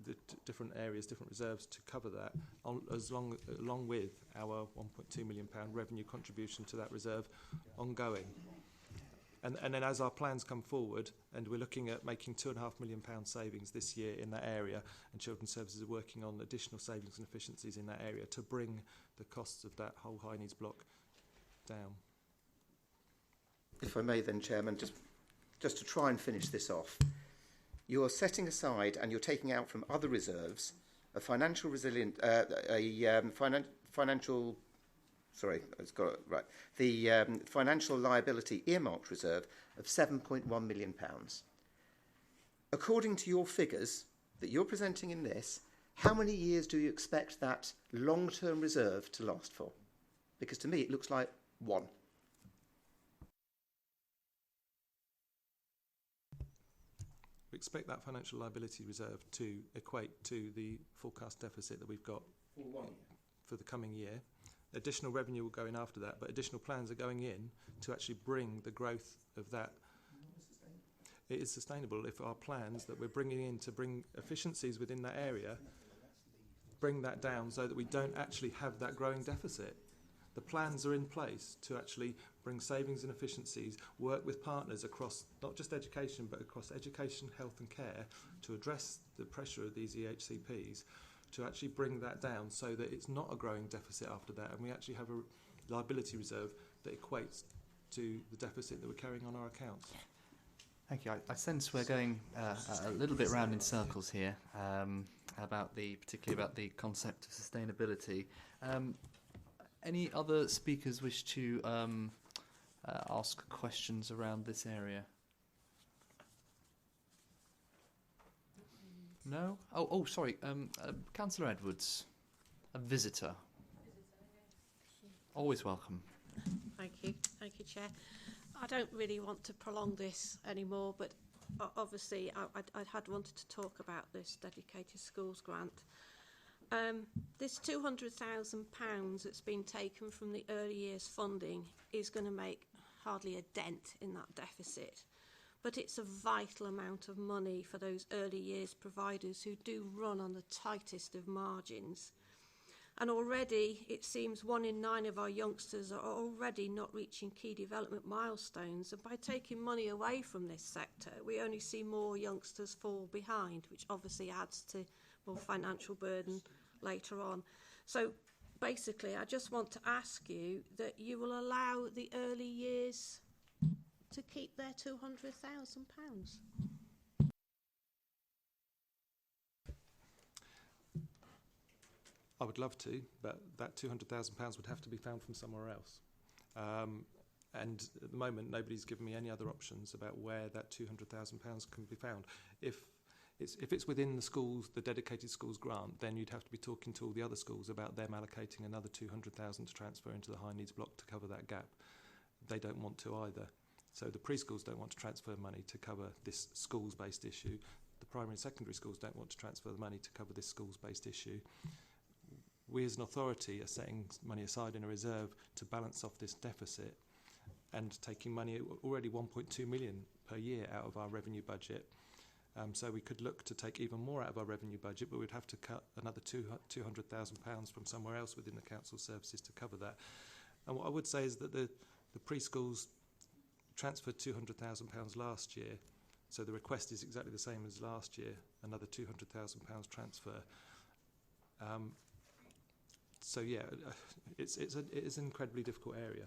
Speaker 17: the different areas, different reserves to cover that, along with our £1.2 million revenue contribution to that reserve ongoing. And then as our plans come forward, and we're looking at making £2.5 million savings this year in that area, and Children's Services are working on additional savings and efficiencies in that area to bring the costs of that whole high needs block down.
Speaker 6: If I may then, Chairman, just to try and finish this off, you're setting aside and you're taking out from other reserves a financial financial liability earmarked reserve of £7.1 million. According to your figures that you're presenting in this, how many years do you expect that long-term reserve to last for? Because to me it looks like one.
Speaker 17: We expect that financial liability reserve to equate to the forecast deficit that we've got for the coming year. Additional revenue will go in after that, but additional plans are going in to actually bring the growth of that. It is sustainable if our plans that we're bringing in to bring efficiencies within that area bring that down so that we don't actually have that growing deficit. The plans are in place to actually bring savings and efficiencies, work with partners across not just education but across education, health and care to address the pressure of these EHCPs, to actually bring that down so that it's not a growing deficit after that, and we actually have a liability reserve that equates to the deficit that we're carrying on our accounts.
Speaker 1: Thank you. I sense we're going a little bit round in circles here particularly about the concept of sustainability. Any other speakers wish to ask questions around this area? No? Oh, sorry. Councillor Edwards, a visitor. Always welcome.
Speaker 18: Thank you, Chair. I don't really want to prolong this anymore, but obviously I had wanted to talk about this dedicated schools grant. This £200,000 that's been taken from the early years funding is going to make hardly a dent in that deficit. But it's a vital amount of money for those early years providers who do run on the tightest of margins. And already it seems 1 in 9 of our youngsters are already not reaching key development milestones, and by taking money away from this sector we only see more youngsters fall behind, which obviously adds to more financial burden later on. So basically I just want to ask you that you will allow the early years to keep their £200,000.
Speaker 17: I would love to, but that £200,000 would have to be found from somewhere else. And at the moment, nobody's given me any other options about where that £200,000 can be found. If it's within the schools, the dedicated schools grant, then you'd have to be talking to all the other schools about them allocating another £200,000 to transfer into the high needs block to cover that gap. They don't want to either. So the preschools don't want to transfer money to cover this schools-based issue. The primary and secondary schools don't want to transfer the money to cover this schools-based issue. We as an authority are setting money aside in a reserve to balance off this deficit and taking money, already 1.2 million per year out of our revenue budget. So we could look to take even more out of our revenue budget, but we'd have to cut another £200,000 from somewhere else within the council services to cover that. And what I would say is that the preschools transferred £200,000 last year, so the request is exactly the same as last year, another £200,000 transfer. So yeah, it is an incredibly difficult area.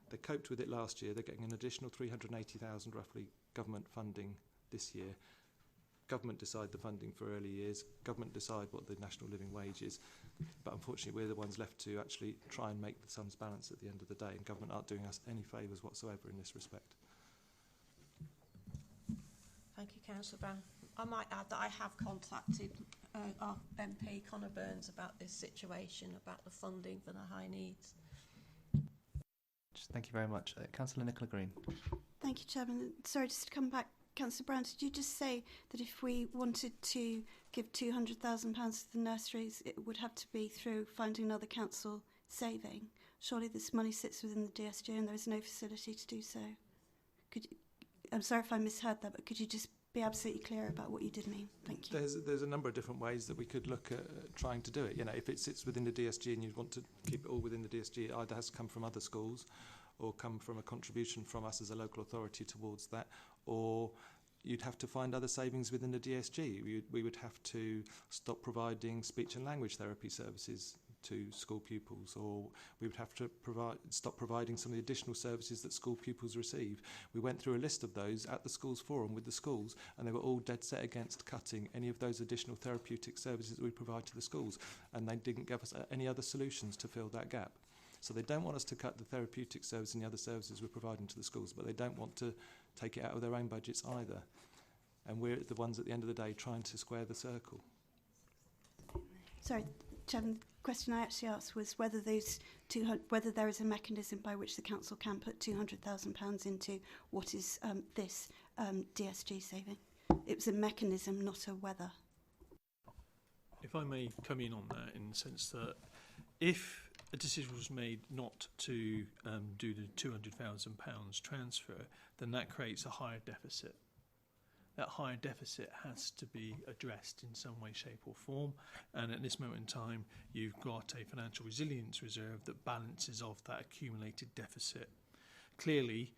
Speaker 17: They coped with it last year. They're getting an additional 380,000 roughly government funding this year. Government decide the funding for early years. Government decide what the national living wage is. But unfortunately, we're the ones left to actually try and make the sums balance at the end of the day, and government aren't doing us any favours whatsoever in this respect.
Speaker 18: Thank you, Councillor Brown. I might add that I have contacted our MP, Conor Burns, about this situation, about the funding for the high needs.
Speaker 1: Thank you very much. Councillor Nicola Green.
Speaker 9: Thank you, Chairman. Sorry, just to come back, Councillor Brown, did you just say that if we wanted to give £200,000 to the nurseries, it would have to be through finding another council saving? Surely this money sits within the DSG and there is no facility to do so. I'm sorry if I misheard that, but could you just be absolutely clear about what you did mean? Thank you.
Speaker 17: There's a number of different ways that we could look at trying to do it. You know, if it sits within the DSG and you want to keep it all within the DSG, it either has to come from other schools, or come from a contribution from us as a local authority towards that, or you'd have to find other savings within the DSG. We would have to stop providing speech and language therapy services to school pupils, or we would have to stop providing some of the additional services that school pupils receive. We went through a list of those at the schools forum with the schools, and they were all dead set against cutting any of those additional therapeutic services that we provide to the schools, and they didn't give us any other solutions to fill that gap. So they don't want us to cut the therapeutic service and the other services we're providing to the schools, but they don't want to take it out of their own budgets either. And we're the ones at the end of the day trying to square the circle.
Speaker 9: Sorry, Chairman, the question I actually asked was whether whether there is a mechanism by which the council can put £200,000 into what is this DSG saving. It was a mechanism, not a whether.
Speaker 15: If I may come in on that, in the sense that if a decision was made not to do the £200,000 transfer, then that creates a higher deficit. That higher deficit has to be addressed in some way, shape or form, and at this moment in time you've got a financial resilience reserve that balances off that accumulated deficit. Clearly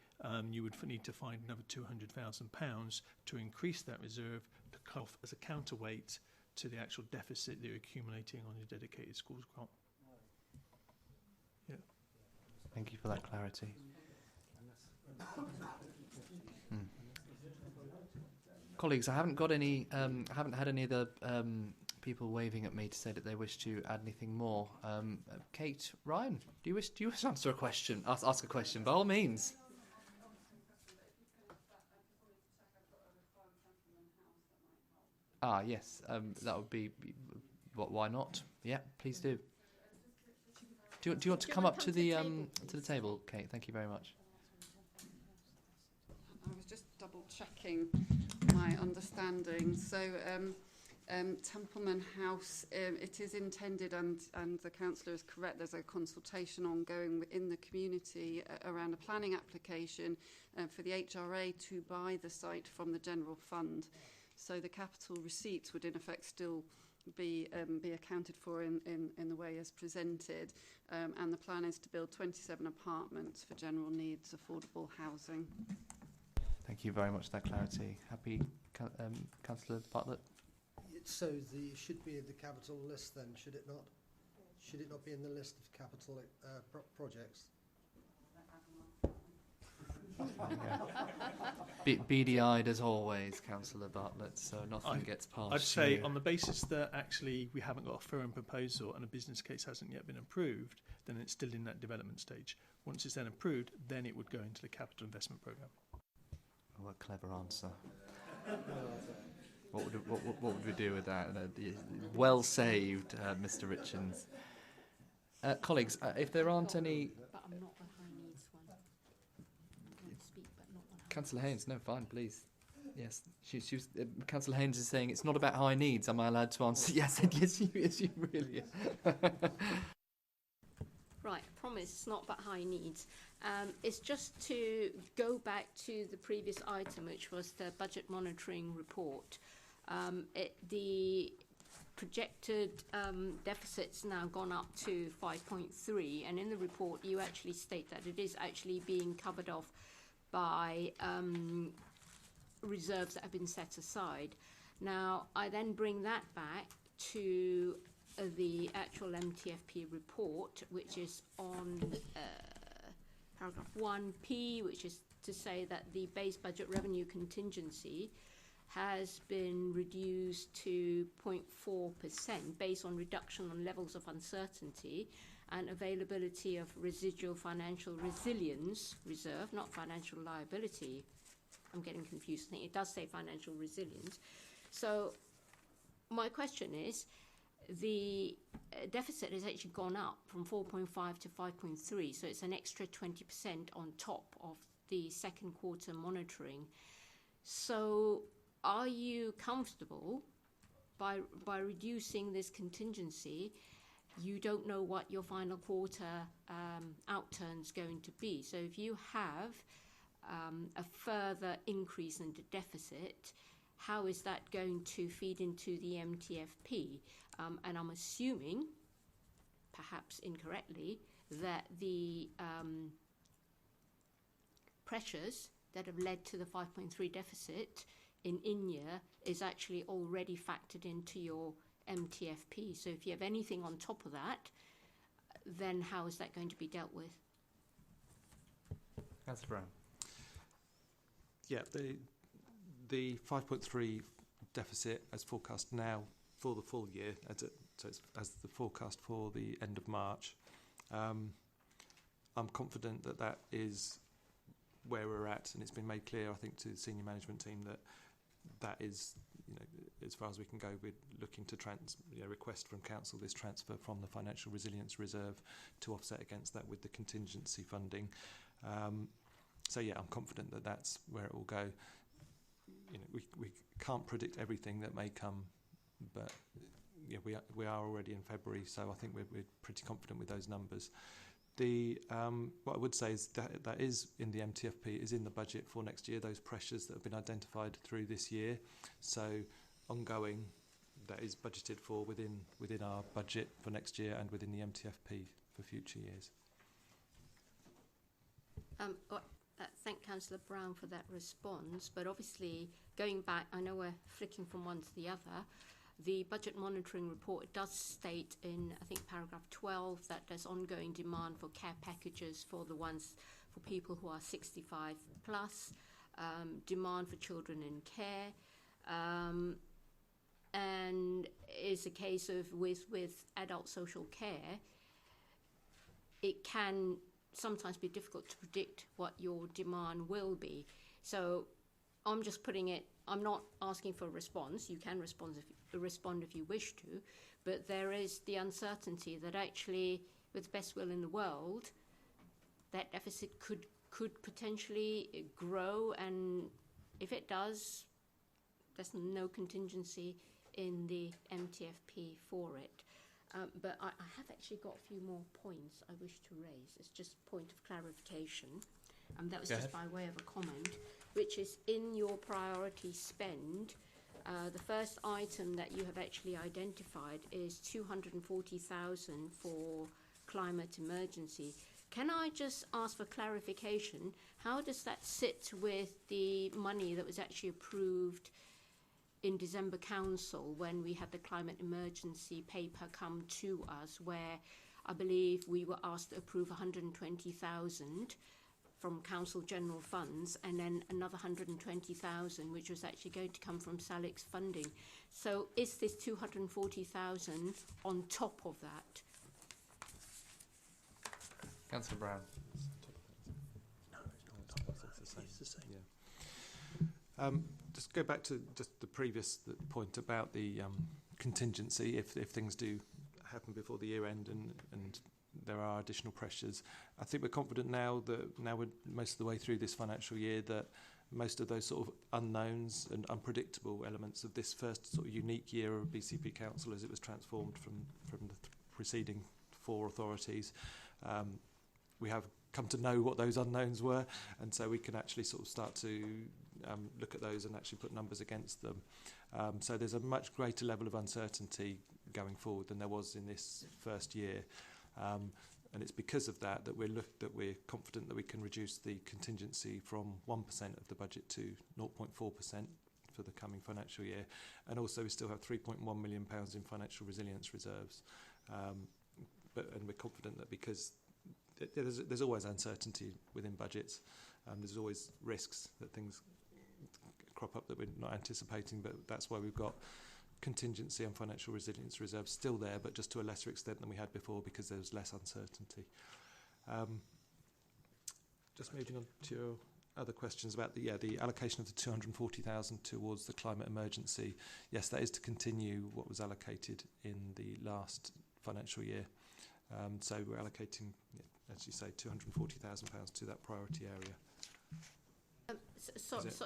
Speaker 15: you would need to find another £200,000 to increase that reserve to cut off as a counterweight to the actual deficit that you're accumulating on your dedicated schools grant. Yeah.
Speaker 1: Thank you for that clarity. Colleagues, I haven't got any. Haven't had any of the people waving at me to say that they wish to add anything more. Kate, Ryan, do you wish to answer a question? Ask a question, by all means. Ah, yes. That would be. Why not? Yeah, please do. Do you want to come up to the table, Kate? Thank you very much.
Speaker 19: I was just double checking my understanding. So Templeman House, it is intended, and the councillor is correct, there's a consultation ongoing in the community around a planning application for the HRA to buy the site from the general fund. So the capital receipts would in effect still be accounted for in the way as presented, and the plan is to build 27 apartments for general needs affordable housing.
Speaker 1: Thank you very much for that clarity. Happy, Councillor Bartlett?
Speaker 11: So it should be in the capital list then, should it not? Should it not be in the list of capital projects?
Speaker 1: Beady-eyed as always, Councillor Bartlett, so nothing gets past
Speaker 15: I'd say
Speaker 1: you.
Speaker 15: on the basis that actually we haven't got a firm proposal and a business case hasn't yet been approved, then it's still in that development stage. Once it's then approved, then it would go into the capital investment programme.
Speaker 1: What a clever answer. What would we do with that? Well saved, Mr. Richins. Colleagues, if there aren't any...
Speaker 8: But I'm not on high needs one. I can speak, but not on high
Speaker 1: Councillor Haynes, no, fine, please. Yes, Councillor Haynes is saying it's not about high needs. Am I allowed to answer? Yes, yes, you really are.
Speaker 8: Right, I promise it's not about high needs. It's just to go back to the previous item, which was the budget monitoring report. The projected deficit's now gone up to 5.3, and in the report you actually state that it is actually being covered off by reserves that have been set aside. Now, I then bring that back to the actual MTFP report, which is on paragraph 1P, which is to say that the base budget revenue contingency has been reduced to 0.4% based on reduction on levels of uncertainty and availability of residual financial resilience reserve, not financial liability. I'm getting confused. I think it does say financial resilience. So my question is, the deficit has actually gone up from 4.5 to 5.3, so it's an extra 20% on top of the second quarter monitoring. So are you comfortable by reducing this contingency? You don't know what your final quarter outturn's going to be. So if you have a further increase in the deficit, how is that going to feed into the MTFP? And I'm assuming, perhaps incorrectly, that the pressures that have led to the 5.3 deficit in year is actually already factored into your MTFP. So if you have anything on top of that, then how is that going to be dealt with?
Speaker 1: Councillor Brown.
Speaker 17: Yeah, the 5.3 deficit as forecast now for the full year, so it's as the forecast for the end of March. I'm confident that that is where we're at, and it's been made clear, I think, to the senior management team that is, as far as we can go. We're looking to request from council this transfer from the financial resilience reserve to offset against that with the contingency funding. So yeah, I'm confident that that's where it will go. We can't predict everything that may come, but yeah, we are already in February, so I think we're pretty confident with those numbers. What I would say is that is in the MTFP, is in the budget for next year, those pressures that have been identified through this year. So ongoing, that is budgeted for within our budget for next year and within the MTFP for future years.
Speaker 8: Thank Councillor Brown for that response, but obviously going back, I know we're flicking from one to the other. The budget monitoring report does state in, I think, paragraph 12 that there's ongoing demand for care packages for people who are 65 plus, demand for children in care, and it's a case of with adult social care, it can sometimes be difficult to predict what your demand will be. So I'm just putting it, I'm not asking for a response. You can respond if you wish to, but there is the uncertainty that actually, with best will in the world, that deficit could potentially grow, and if it does, there's no contingency in the MTFP for it. But I have actually got a few more points I wish to raise. It's just a point of clarification, and that was just by way of a comment, which is in your priority spend. The first item that you have actually identified is 240,000 for climate emergency. Can I just ask for clarification? How does that sit with the money that was actually approved in December Council when we had the climate emergency paper come to us, where I believe we were asked to approve 120,000 from council general funds, and then another 120,000 which was actually going to come from SALIX funding. So is this 240,000 on top of that?
Speaker 1: Councillor Brown.
Speaker 17: It's the same. Yeah. Just go back to just the previous point about the contingency, if things do happen before the year end and there are additional pressures. I think we're confident now we're most of the way through this financial year that most of those sort of unknowns and unpredictable elements of this first sort of unique year of BCP Council as it was transformed from the preceding 4 authorities, we have come to know what those unknowns were, and so we can actually sort of start to look at those and actually put numbers against them. So there's a much greater level of uncertainty going forward than there was in this first year. And it's because of that we're confident that we can reduce the contingency from 1% of the budget to 0.4% for the coming financial year. And also we still have £3.1 million in financial resilience reserves. And we're confident that because there's always uncertainty within budgets, there's always risks that things crop up that we're not anticipating, but that's why we've got contingency and financial resilience reserves still there, but just to a lesser extent than we had before because there's less uncertainty. Just moving on to your other questions about the allocation of the 240,000 towards the climate emergency. Yes, that is to continue what was allocated in the last financial year. So we're allocating, as you say, £240,000 to that priority area.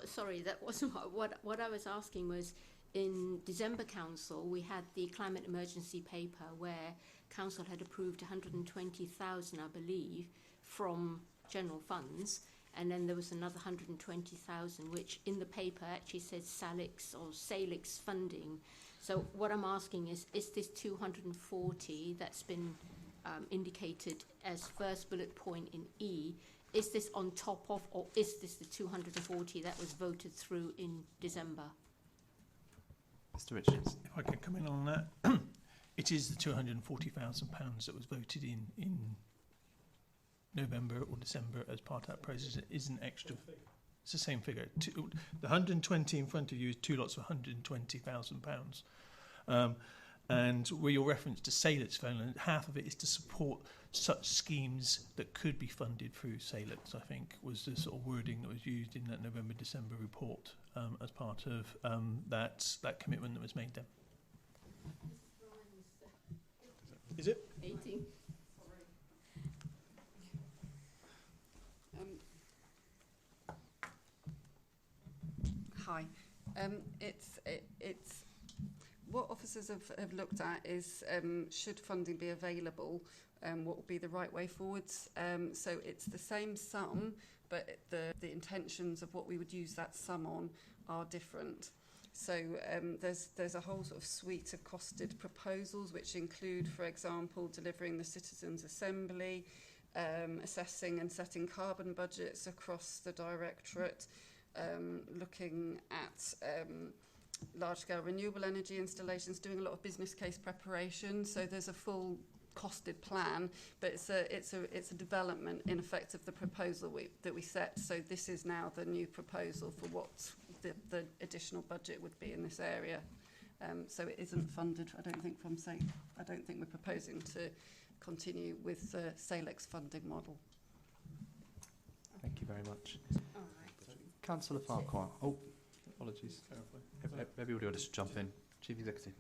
Speaker 8: Sorry, that wasn't what I was asking. Was in December Council we had the climate emergency paper where Council had approved 120,000, I believe, from general funds, and then there was another 120,000 which in the paper actually says SALIX or SALIX funding. So what I'm asking is this 240 that's been indicated as first bullet point in E, is this on top of, or is this the 240 that was voted through in December?
Speaker 1: Mr. Richards.
Speaker 15: If I can come in on that, it is the £240,000 that was voted in November or December as part of that process. It is an extra. It's the same figure. The 120 in front of you is two lots of £120,000. And where your reference to SALEX fund, half of it is to support such schemes that could be funded through SALEX, I think, was the sort of wording that was used in that November-December report as part of that commitment that was made then. Is it?
Speaker 8: 18.
Speaker 19: Hi. It's what officers have looked at is should funding be available, what would be the right way forwards. So it's the same sum, but the intentions of what we would use that sum on are different. So there's a whole sort of suite of costed proposals which include, for example, delivering the Citizens' Assembly, assessing and setting carbon budgets across the Directorate, looking at large-scale renewable energy installations, doing a lot of business case preparation. So there's a full costed plan, but it's a development in effect of the proposal that we set. So this is now the new proposal for what the additional budget would be in this area. So it isn't funded, I don't think, I don't think we're proposing to continue with the SALEX funding model.
Speaker 1: Thank you very much.
Speaker 8: All right.
Speaker 1: Councillor Farquhar. Oh, apologies. Maybe we'll just jump in. Chief Executive.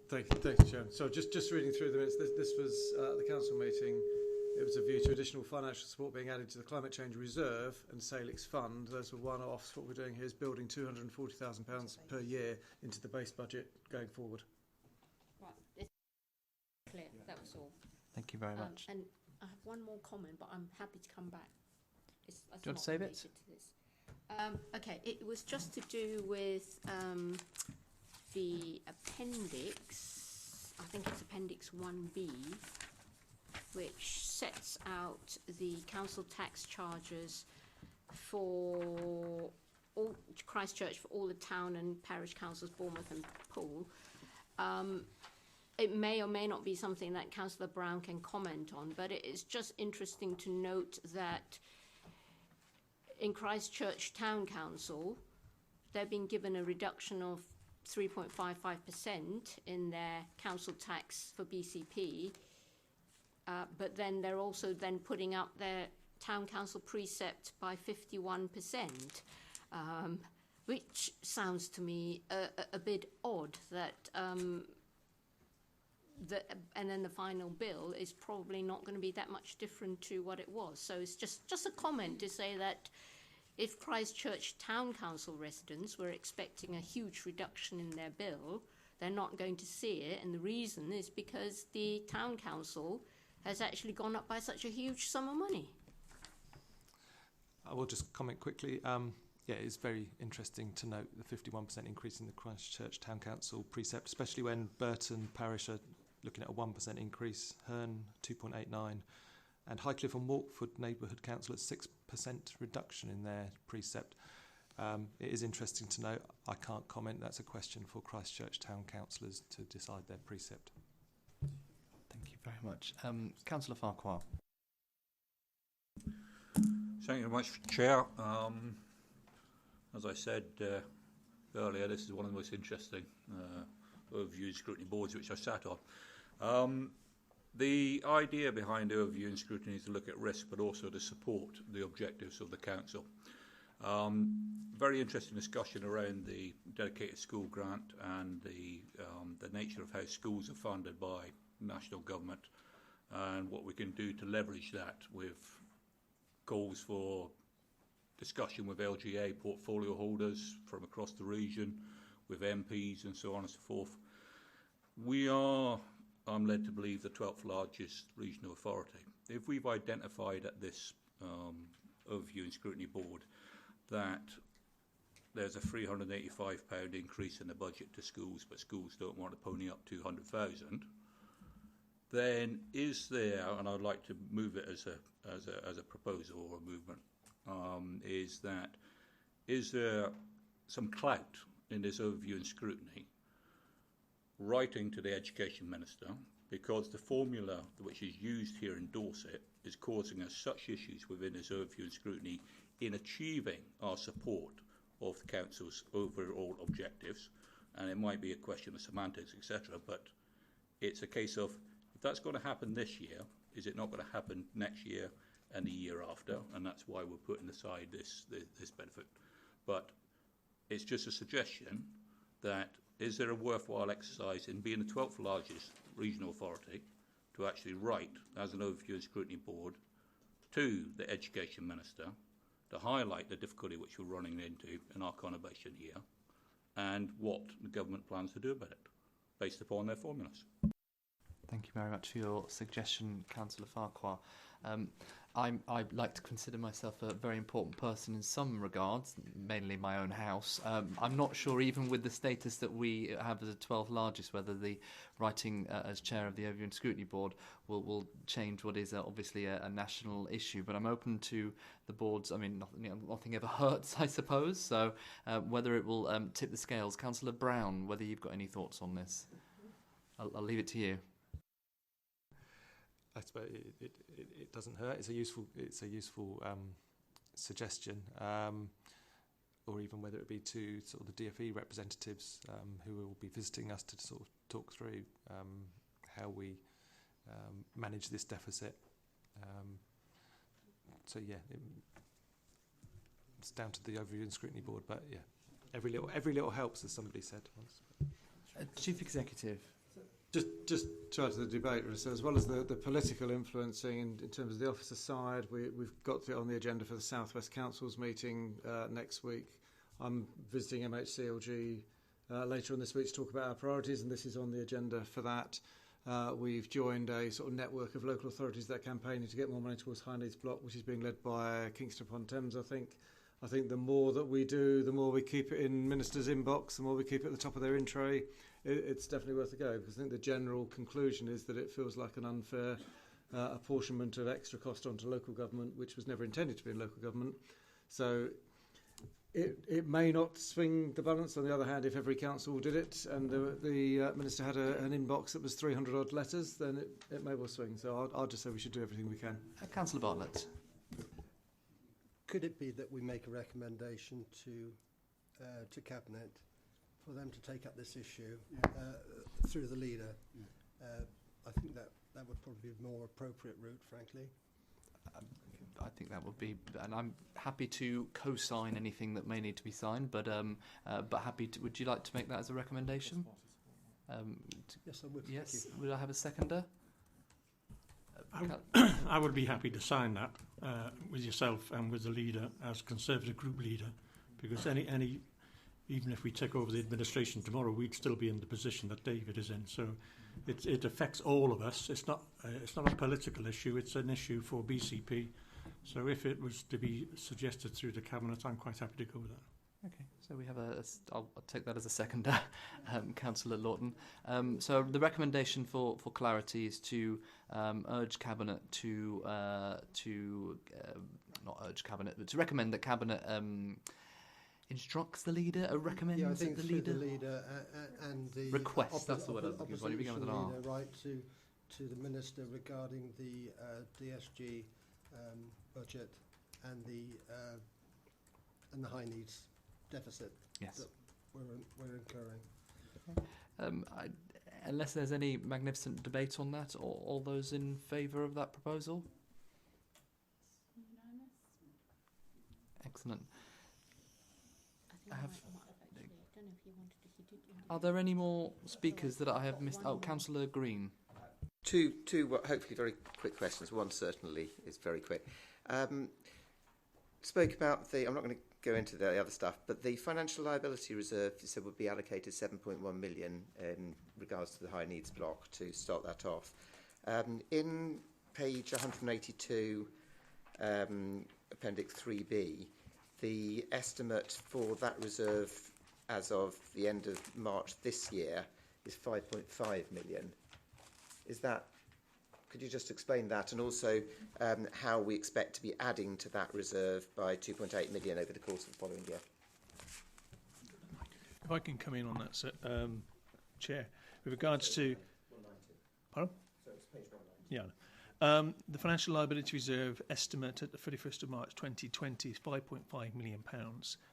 Speaker 17: Thank you, Chairman. So just reading through the minutes, this was the council meeting. It was a view to additional financial support being added to the Climate Change Reserve and SALEX Fund. Those were one-offs. What we're doing here is building £240,000 per year into the base budget going forward.
Speaker 8: Right. It's clear. That was all.
Speaker 1: Thank you very much.
Speaker 8: And I have one more comment, but I'm happy to come back. Do
Speaker 1: you want to save it?
Speaker 8: To this. Okay, it was just to do with the appendix, I think it's Appendix 1B, which sets out the council tax charges for all Christchurch, for all the town and parish councils, Bournemouth and Poole. It may or may not be something that Councillor Brown can comment on, but it is just interesting to note that in Christchurch Town Council, they're being given a reduction of 3.55% in their council tax for BCP, but then they're also then putting up their town council precept by 51%, which sounds to me a bit odd that, and then the final bill is probably not going to be that much different to what it was. So it's just a comment to say that if Christchurch Town Council residents were expecting a huge reduction in their bill, they're not going to see it, and the reason is because the Town Council has actually gone up by such a huge sum of money.
Speaker 17: I will just comment quickly. Yeah, it's very interesting to note the 51% increase in the Christchurch Town Council precept, especially when Burton Parish are looking at a 1% increase, Herne 2.89%, and Highcliffe and Walkford Neighbourhood Council at 6% reduction in their precept. It is interesting to note. I can't comment. That's a question for Christchurch Town Councillors to decide their precept.
Speaker 1: Thank you very much. Councillor Farquhar.
Speaker 5: Thank you very much, Chair. As I said earlier, this is one of the most interesting overview and scrutiny boards which I sat on. The idea behind overview and scrutiny is to look at risk, but also to support the objectives of the council. Very interesting discussion around the dedicated school grant and the nature of how schools are funded by national government and what we can do to leverage that with goals for discussion with LGA portfolio holders from across the region, with MPs and so on and so forth. We are, I'm led to believe, the 12th largest regional authority. If we've identified at this overview and scrutiny board that there's a £385 increase in the budget to schools, but schools don't want to pony up 200,000, then is there, and I'd like to move it as a proposal or a movement, is there some clout in this overview and scrutiny writing to the Education Minister, because the formula which is used here in Dorset is causing us such issues within this overview and scrutiny in achieving our support of the Council's overall objectives, and it might be a question of semantics, etc., but it's a case of, if that's going to happen this year, is it not going to happen next year and the year after? And that's why we're putting aside this benefit. But it's just a suggestion that, is there a worthwhile exercise in being the 12th largest regional authority to actually write, as an overview and scrutiny board, to the Education Minister to highlight the difficulty which we're running into in our conurbation here, and what the government plans to do about it, based upon their formulas.
Speaker 1: Thank you very much for your suggestion, Councillor Farquhar. I like to consider myself a very important person in some regards, mainly my own house. I'm not sure, even with the status that we have as the 12th largest, whether the writing as chair of the Overview and Scrutiny Board will change what is obviously a national issue. But I'm open to the boards. I mean, nothing ever hurts, I suppose. So whether it will tip the scales. Councillor Brown, whether you've got any thoughts on this? I'll leave it to you.
Speaker 17: I suppose it doesn't hurt. It's a useful suggestion, or even whether it be to sort of the DfE representatives who will be visiting us to sort of talk through how we manage this deficit. So yeah, it's down to the Overview and Scrutiny Board, but yeah, every little helps, as somebody said once.
Speaker 1: Chief Executive.
Speaker 11: Just to add to the debate, so as well as the political influencing in terms of the officer side, we've got it on the agenda for the South West Council's meeting next week. I'm visiting MHCLG later on this week to talk about our priorities, and this is on the agenda for that. We've joined a sort of network of local authorities that are campaigning to get more money towards High Needs Block, which is being led by Kingston upon Thames, I think. I think the more that we do, the more we keep it in ministers' inbox, the more we keep it at the top of their in tray. It's definitely worth a go, because I think the general conclusion is that it feels like an unfair apportionment of extra cost onto local government, which was never intended to be in local government. So it may not swing the balance. On the other hand, if every council did it and the minister had an inbox that was 300 odd letters, then it may well swing. So I'll just say we should do everything we can.
Speaker 1: Councillor Bartlett.
Speaker 11: Could it be that we make a recommendation to Cabinet for them to take up this issue through the leader? I think that would probably be a more appropriate route, frankly.
Speaker 1: I think that would be, and I'm happy to co-sign anything that may need to be signed, but happy to. Would you like to make that as a recommendation?
Speaker 11: Yes, I would.
Speaker 1: Yes. Would I have a seconder?
Speaker 15: I would be happy to sign that with yourself and with the leader as Conservative group leader, because even if we take over the administration tomorrow, we'd still be in the position that David is in. So it affects all of us. It's not a political issue. It's an issue for BCP. So if it was to be suggested through the Cabinet, I'm quite happy to go with that.
Speaker 1: Okay, so we have I'll take that as a seconder, Councillor Lawton. So the recommendation for clarity is to urge Cabinet to not urge Cabinet, but to recommend that Cabinet instructs the leader, or recommends
Speaker 11: that the
Speaker 1: leader?
Speaker 11: The leader and the
Speaker 1: request. That's the word I was looking for. You began with an R.
Speaker 11: Right to the minister regarding the DSG budget and the high needs deficit that we're incurring.
Speaker 1: Unless there's any magnificent debate on that, or all those in favour of that proposal? Excellent. Are there any more speakers that I have missed? Oh, Councillor Green.
Speaker 6: Two hopefully very quick questions. One certainly is very quick. Spoke about I'm not going to go into the other stuff, but the financial liability reserve, you said, would be allocated 7.1 million in regards to the high needs block to start that off. In page 182, Appendix 3B, the estimate for that reserve as of the end of March this year is 5.5 million. Is that Could you just explain that, and also how we expect to be adding to that reserve by 2.8 million over the course of the following year?
Speaker 15: If I can come in on that, sir, Chair, with regards to... Pardon?
Speaker 6: So it's page 190.
Speaker 15: Yeah. The financial liability reserve estimate at the 31st of March 2020 is £5.5 million.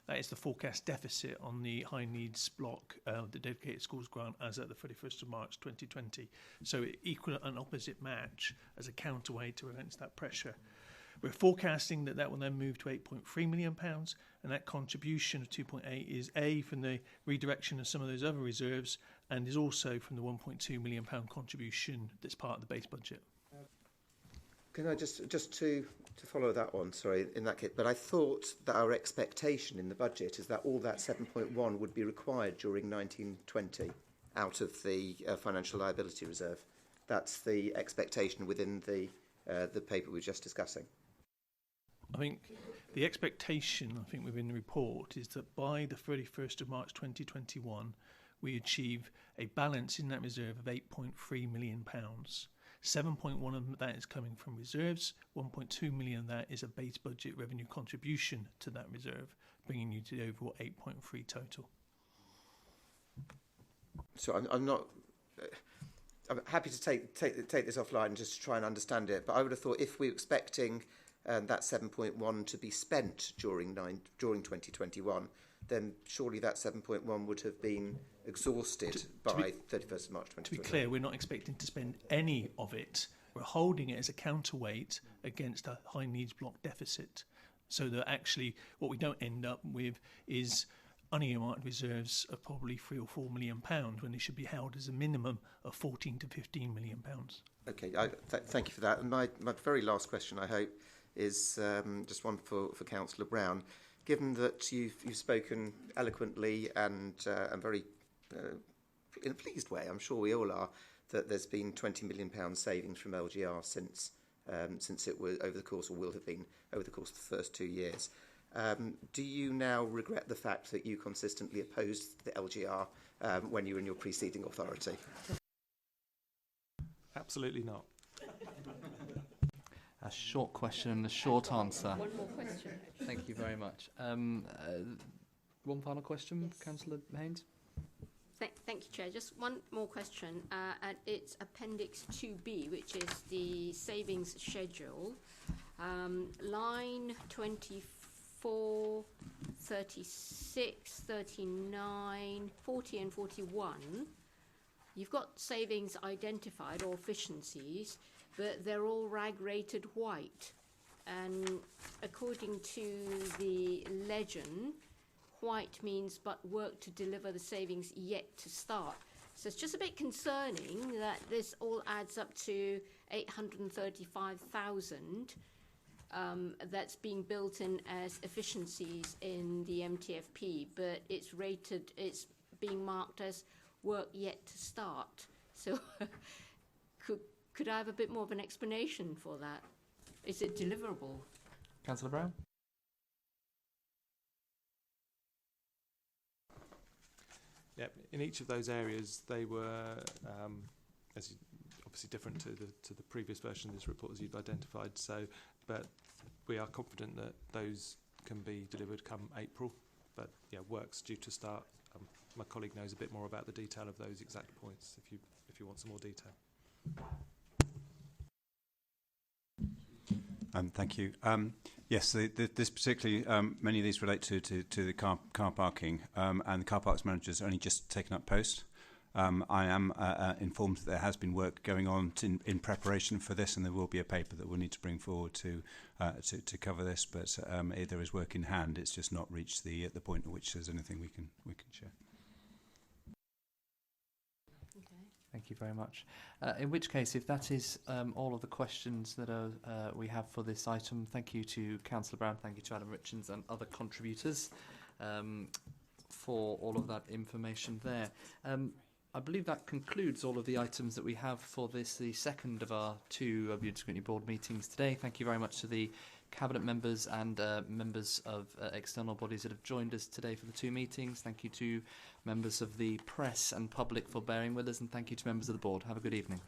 Speaker 15: That is the forecast deficit on the high needs block, the dedicated schools grant, as at the 31st of March 2020. So equal and opposite match as a counterweight to against that pressure. We're forecasting that that will then move to £8.3 million, and that contribution of 2.8 is A, from the redirection of some of those other reserves, and is also from the £1.2 million contribution that's part of the base budget.
Speaker 6: Can I just to follow that on, sorry, in that case, but I thought that our expectation in the budget is that all that 7.1 would be required during 1920 out of the financial liability reserve. That's the expectation within the paper we were just discussing.
Speaker 15: I think the expectation, within the report is that by the 31st of March 2021, we achieve a balance in that reserve of £8.3 million. 7.1 of that is coming from reserves, 1.2 million of that is a base budget revenue contribution to that reserve, bringing you to the overall 8.3 total.
Speaker 6: So I'm happy to take this offline and just try and understand it, but I would have thought if we're expecting that 7.1 to be spent during 2021, then surely that 7.1 would have been exhausted by 31st of March 2021.
Speaker 15: To be clear, we're not expecting to spend any of it. We're holding it as a counterweight against a high needs block deficit, so that actually what we don't end up with is unearmarked reserves of probably £3 or £4 million when they should be held as a minimum of £14 to £15 million.
Speaker 6: Okay, thank you for that. And my very last question, I hope, is just one for Councillor Brown. Given that you've spoken eloquently and very in a pleased way, I'm sure we all are, that there's been £20 million savings from LGR since it was over the course, or will have been over the course of the first 2 years. Do you now regret the fact that you consistently opposed the LGR when you were in your preceding authority?
Speaker 17: Absolutely not.
Speaker 1: A short question and a short answer.
Speaker 8: One more question.
Speaker 1: Thank you very much. One final question, Councillor Haynes.
Speaker 8: Thank you, Chair. Just one more question. And it's Appendix 2B, which is the savings schedule. Line 24, 36, 39, 40 and 41. You've got savings identified, or efficiencies, but they're all rag-rated white. And according to the legend, white means but work to deliver the savings yet to start. So it's just a bit concerning that this all adds up to 835,000 that's being built in as efficiencies in the MTFP, but it's being marked as work yet to start. So could I have a bit more of an explanation for that? Is it deliverable?
Speaker 1: Councillor Brown?
Speaker 17: Yeah, in each of those areas, they were obviously different to the previous version of this report, as you've identified. So, but we are confident that those can be delivered come April. But yeah, work's due to start. My colleague knows a bit more about the detail of those exact points. If you want some more detail.
Speaker 20: Thank you. Yes, this particularly, many of these relate to the car parking, and the car parks manager has only just taken up post. I am informed that there has been work going on in preparation for this, and there will be a paper that we'll need to bring forward to cover this. But there is work in hand. It's just not reached the point at which there's anything we can share.
Speaker 1: Thank you very much. In which case, if that is all of the questions that we have for this item, thank you to Councillor Brown, thank you to Adam Richards and other contributors for all of that information there. I believe that concludes all of the items that we have for the second of our two Abuse Scrutiny Board meetings today. Thank you very much to the Cabinet members and members of external bodies that have joined us today for the two meetings. Thank you to members of the press and public for bearing with us, and thank you to members of the board. Have a good evening.